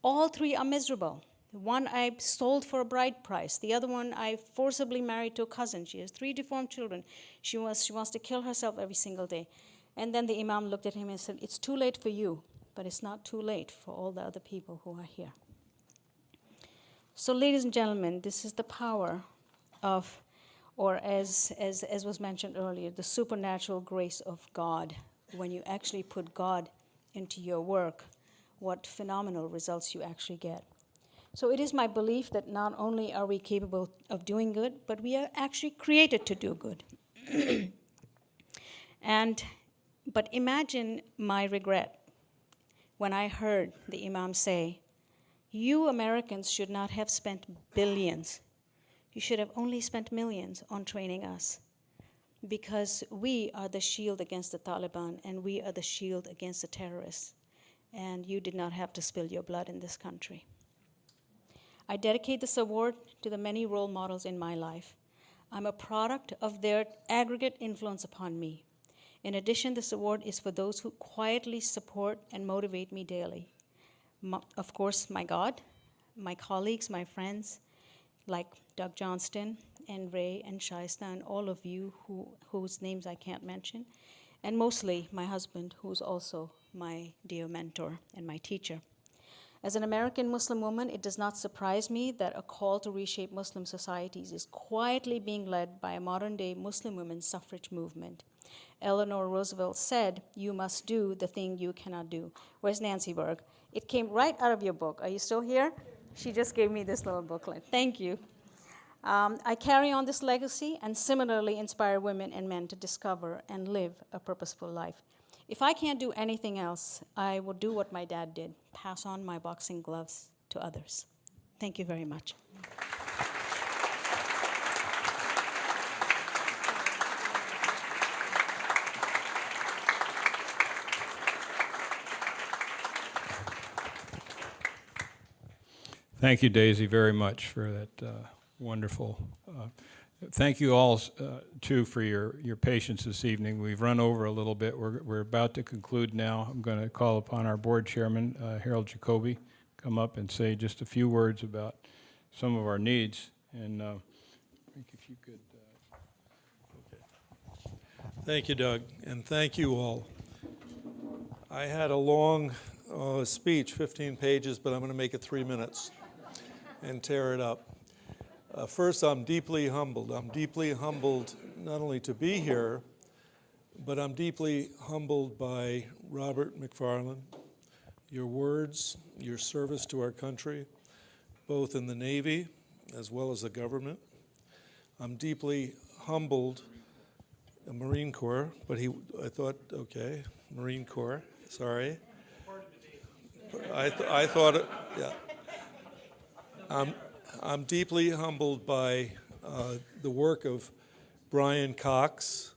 All 3 are miserable. The one I sold for a bride price. The other one I forcibly married to a cousin. She has 3 deformed children. She wants to kill herself every single day. And then the imam looked at him and said, it's too late for you, but it's not too late for all the other people who are here. So ladies and gentlemen, this is the power of, or as was mentioned earlier, the supernatural grace of God. When you actually put God into your work, what phenomenal results you actually get. So it is my belief that not only are we capable of doing good, but we are actually created to do good. But imagine my regret when I heard the imam say, you Americans should not have spent billions. You should have only spent millions on training us, because we are the shield against the Taliban, and we are the shield against the terrorists. And you did not have to spill your blood in this country. I dedicate this award to the many role models in my life. I'm a product of their aggregate influence upon me. In addition, this award is for those who quietly support and motivate me daily. Of course, my God, my colleagues, my friends, like Doug Johnston and Ray and Shaista and all of you whose names I can't mention, and mostly my husband, who's also my dear mentor and my teacher. As an American Muslim woman, it does not surprise me that a call to reshape Muslim societies is quietly being led by a modern-day Muslim women's suffrage movement. Eleanor Roosevelt said, you must do the thing you cannot do. Where's Nancy Berg? It came right out of your book. Are you still here? She just gave me this little booklet. Thank you. I carry on this legacy and similarly inspire women and men to discover and live a purposeful life. If I can't do anything else, I will do what my dad did, pass on my boxing gloves to others. Thank you very much. Thank you, Daisy, very much for that wonderful. Thank you all, too, for your patience this evening. We've run over a little bit. We're about to conclude now. I'm going to call upon our board chairman, Harold Jacoby, come up and say just a few words about some of our needs. And I think if you could. Okay. Thank you, Doug, and thank you all. I had a long speech, 15 pages, but I'm going to make it 3 minutes and tear it up. First, I'm deeply humbled. I'm deeply humbled not only to be here, but I'm deeply humbled by Robert McFarland, your words, your service to our country, both in the Navy as well as the government. I'm deeply humbled, the Marine Corps, but I thought, okay, Marine Corps, sorry. I thought it, yeah. I'm deeply humbled by the work of Brian Cox.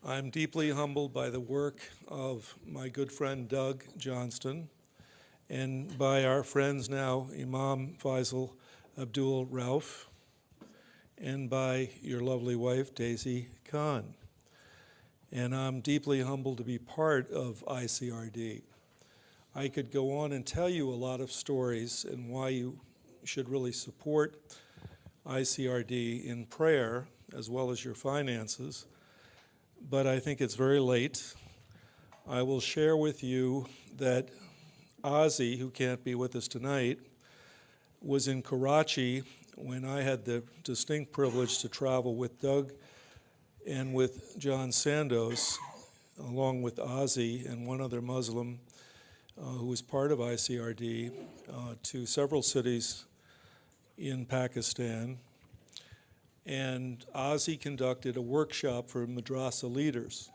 I'm deeply humbled by the work of my good friend Doug Johnston and by our friends now, Imam Faisal Abdul Rauf, and by your lovely wife, Daisy Khan. And I'm deeply humbled to be part of ICRD. I could go on and tell you a lot of stories and why you should really support ICRD in prayer as well as your finances, but I think it's very late. I will share with you that Ozzy, who can't be with us tonight, was in Karachi when I had the distinct privilege to travel with Doug and with John Sandos along with Ozzy and one other Muslim who was part of ICRD, to several cities in Pakistan. And Ozzy conducted a workshop for madrasa leaders.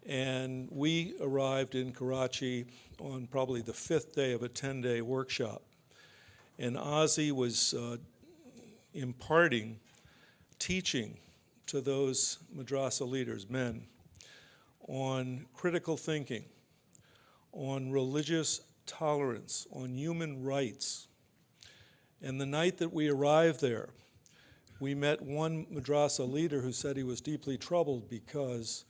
And we arrived in Karachi on probably the 5th day of a 10-day workshop. And Ozzy was imparting, teaching to those madrasa leaders, men, on critical thinking, on religious tolerance, on human rights. And the night that we arrived there, we met one madrasa leader who said he was deeply troubled because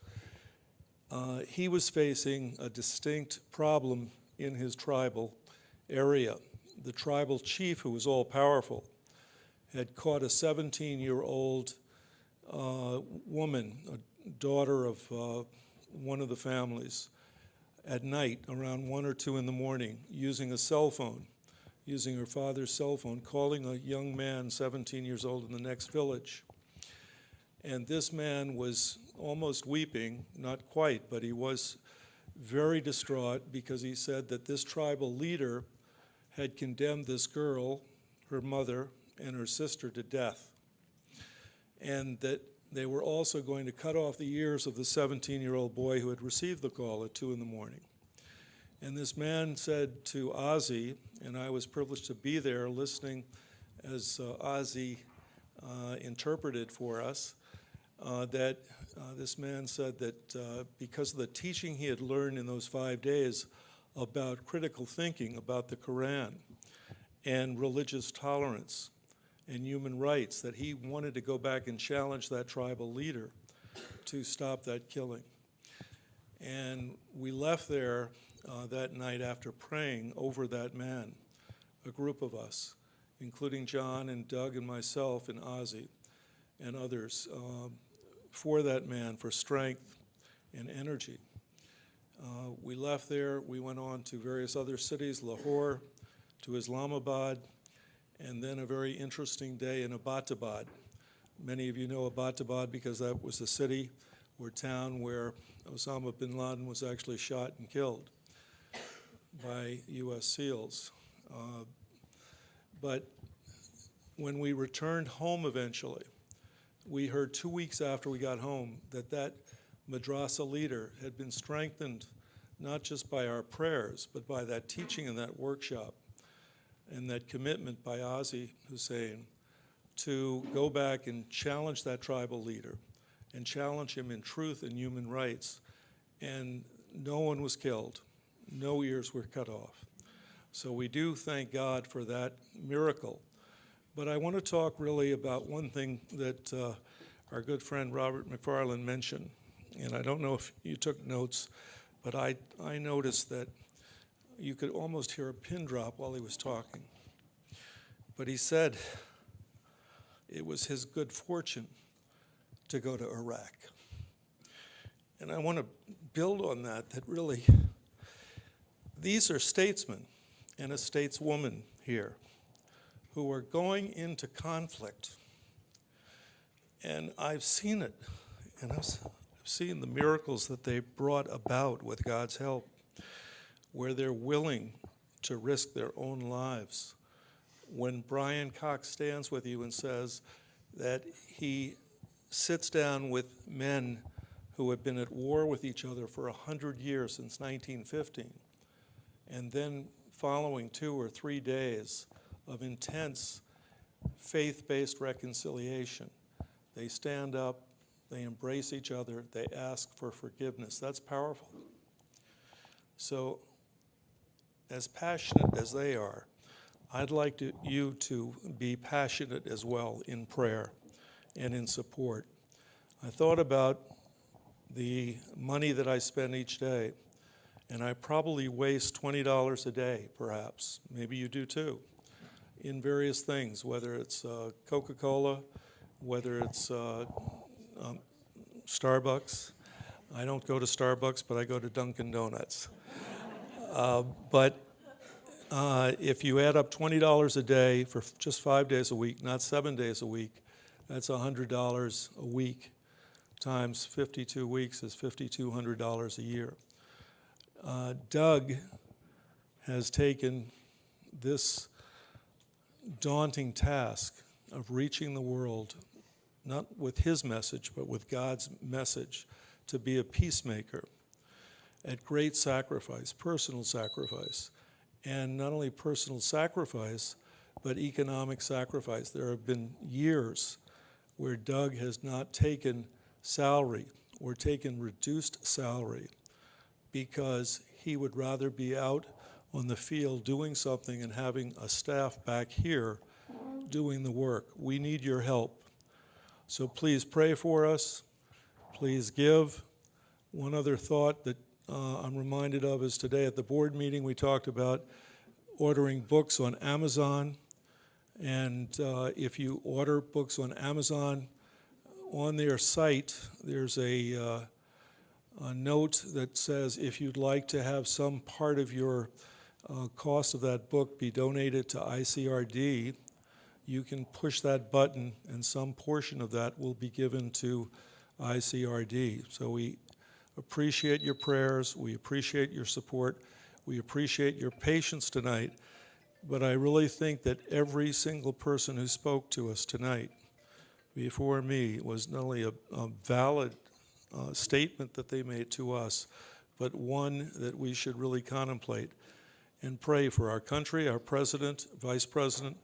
he was facing a distinct problem in his tribal area. The tribal chief, who was all-powerful, had caught a 17-year-old woman, a daughter of one of the families, at night around 1 or 2 in the morning, using a cell phone, using her father's cell phone, calling a young man, 17 years old, in the next village. And this man was almost weeping, not quite, but he was very distraught because he said that this tribal leader had condemned this girl, her mother, and her sister to death, and that they were also going to cut off the ears of the 17-year-old boy who had received the call at 2 in the morning. And this man said to Ozzy, and I was privileged to be there listening as Ozzy interpreted for us, that this man said that because of the teaching he had learned in those 5 days about critical thinking, about the Quran, and religious tolerance, and human rights, that he wanted to go back and challenge that tribal leader to stop that killing. And we left there that night after praying over that man, a group of us, including John and Doug and myself and Ozzy and others, for that man, for strength and energy. We left there, we went on to various other cities, Lahore, to Islamabad, and then a very interesting day in Abbottabad. Many of you know Abbottabad because that was the city or town where Osama bin Laden was actually shot and killed by US SEALs. But when we returned home eventually, we heard 2 weeks after we got home that that madrasa leader had been strengthened not just by our prayers, but by that teaching in that workshop and that commitment by Ozzy Hussein to go back and challenge that tribal leader and challenge him in truth and human rights. And no one was killed. No ears were cut off. So we do thank God for that miracle. But I want to talk really about one thing that our good friend Robert McFarland mentioned. And I don't know if you took notes, but I noticed that you could almost hear a pin drop while he was talking. But he said it was his good fortune to go to Iraq. And I want to build on that really these are statesmen and a stateswoman here who are going into conflict. And I've seen it, and I've seen the miracles that they brought about with God's help, where they're willing to risk their own lives. When Brian Cox stands with you and says that he sits down with men who have been at war with each other for 100 years since 1915, and then following 2 or 3 days of intense faith-based reconciliation, they stand up, they embrace each other, they ask for forgiveness. That's powerful. So, as passionate as they are, I'd like you to be passionate as well in prayer and in support. I thought about the money that I spend each day, and I probably waste $20 a day, perhaps. Maybe you do too, in various things, whether it's Coca-Cola, whether it's Starbucks. I don't go to Starbucks, but I go to Dunkin' Donuts. But if you add up $20 a day for just 5 days a week, not 7 days a week, that's $100 a week times 52 weeks is $5,200 a year. Doug has taken this daunting task of reaching the world, not with his message, but with God's message, to be a peacemaker at great sacrifice, personal sacrifice. And not only personal sacrifice, but economic sacrifice. There have been years where Doug has not taken salary or taken reduced salary because he would rather be out on the field doing something and having a staff back here doing the work. We need your help. So please pray for us. Please give. One other thought that I'm reminded of is today at the board meeting we talked about ordering books on Amazon. And if you order books on Amazon, on their site there's a note that says if you'd like to have some part of your cost of that book be donated to ICRD, you can push that button and some portion of that will be given to ICRD. So we appreciate your prayers, we appreciate your support, we appreciate your patience tonight, but I really think that every single person who spoke to us tonight before me was not only a valid statement that they made to us, but one that we should really contemplate and pray for our country, our president, vice president,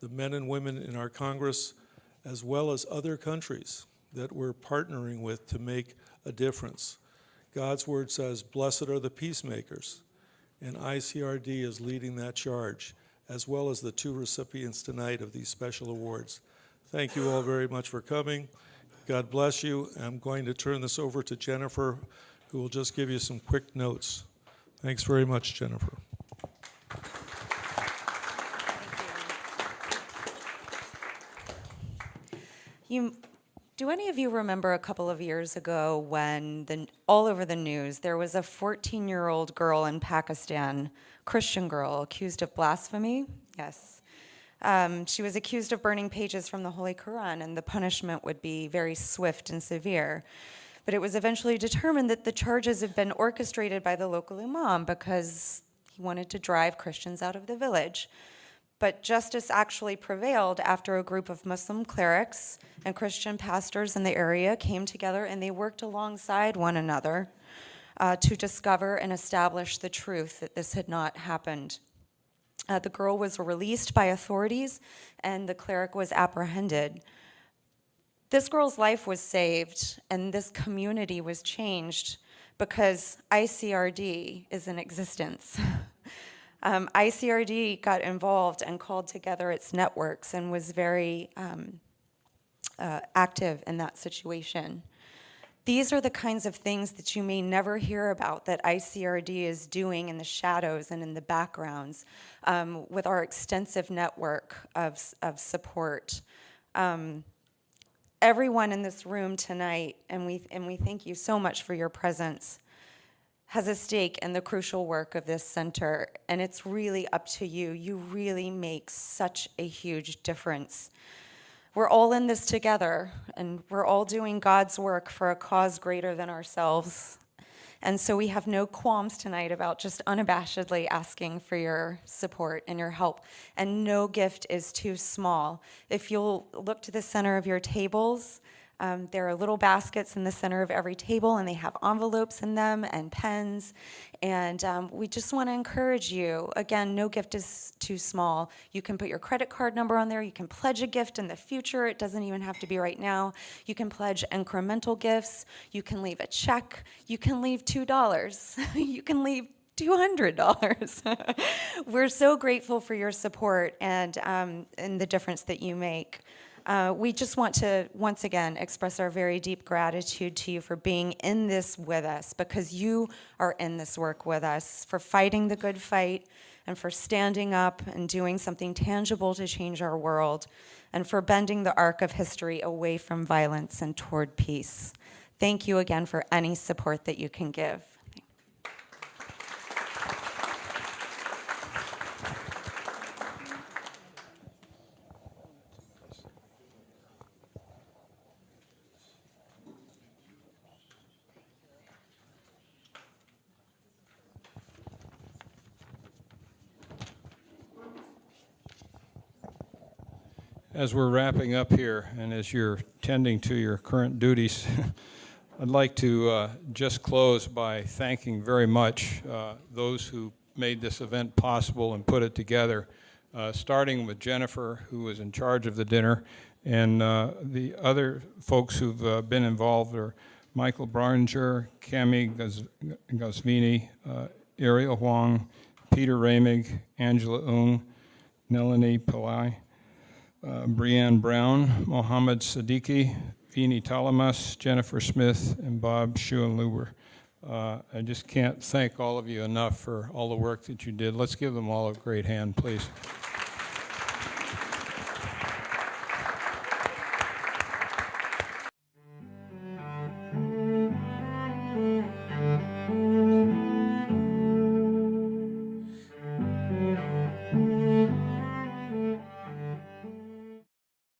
the men and women in our Congress, as well as other countries that we're partnering with to make a difference. God's word says, blessed are the peacemakers, and ICRD is leading that charge, as well as the two recipients tonight of these special awards. Thank you all very much for coming. God bless you. I'm going to turn this over to Jennifer, who will just give you some quick notes. Thanks very much, Jennifer. Do any of you remember a couple of years ago when all over the news there was a 14-year-old girl in Pakistan, Christian girl, accused of blasphemy? Yes. She was accused of burning pages from the Holy Quran, and the punishment would be very swift and severe. But it was eventually determined that the charges had been orchestrated by the local imam because he wanted to drive Christians out of the village. But justice actually prevailed after a group of Muslim clerics and Christian pastors in the area came together and they worked alongside one another to discover and establish the truth that this had not happened. The girl was released by authorities and the cleric was apprehended. This girl's life was saved and this community was changed because ICRD is in existence. ICRD got involved and called together its networks and was very active in that situation. These are the kinds of things that you may never hear about that ICRD is doing in the shadows and in the backgrounds with our extensive network of support. Everyone in this room tonight, and we thank you so much for your presence, has a stake in the crucial work of this center, and it's really up to you. You really make such a huge difference. We're all in this together, and we're all doing God's work for a cause greater than ourselves. And so we have no qualms tonight about just unabashedly asking for your support and your help. And no gift is too small. If you'll look to the center of your tables, there are little baskets in the center of every table, and they have envelopes in them and pens. And we just want to encourage you. Again, no gift is too small. You can put your credit card number on there. You can pledge a gift in the future. It doesn't even have to be right now. You can pledge incremental gifts. You can leave a check. You can leave $2. You can leave $200. We're so grateful for your support and the difference that you make. We just want to, once again, express our very deep gratitude to you for being in this with us, because you are in this work with us, for fighting the good fight, and for standing up and doing something tangible to change our world, and for bending the arc of history away from violence and toward peace. Thank you again for any support that you can give. As we're wrapping up here, and as you're tending to your current duties, I'd like to just close by thanking very much those who made this event possible and put it together, starting with Jennifer, who was in charge of the dinner, and the other folks who've been involved are Michael Barninger, Cami Gosvini, Ariel Huang, Peter Ramig, Angela Ung, Melanie Pillai, Brianne Brown, Mohammed Siddiqui, Vini Talamas, Jennifer Smith, and Bob Schuenluber. I just can't thank all of you enough for all the work that you did. Let's give them all a great hand, please.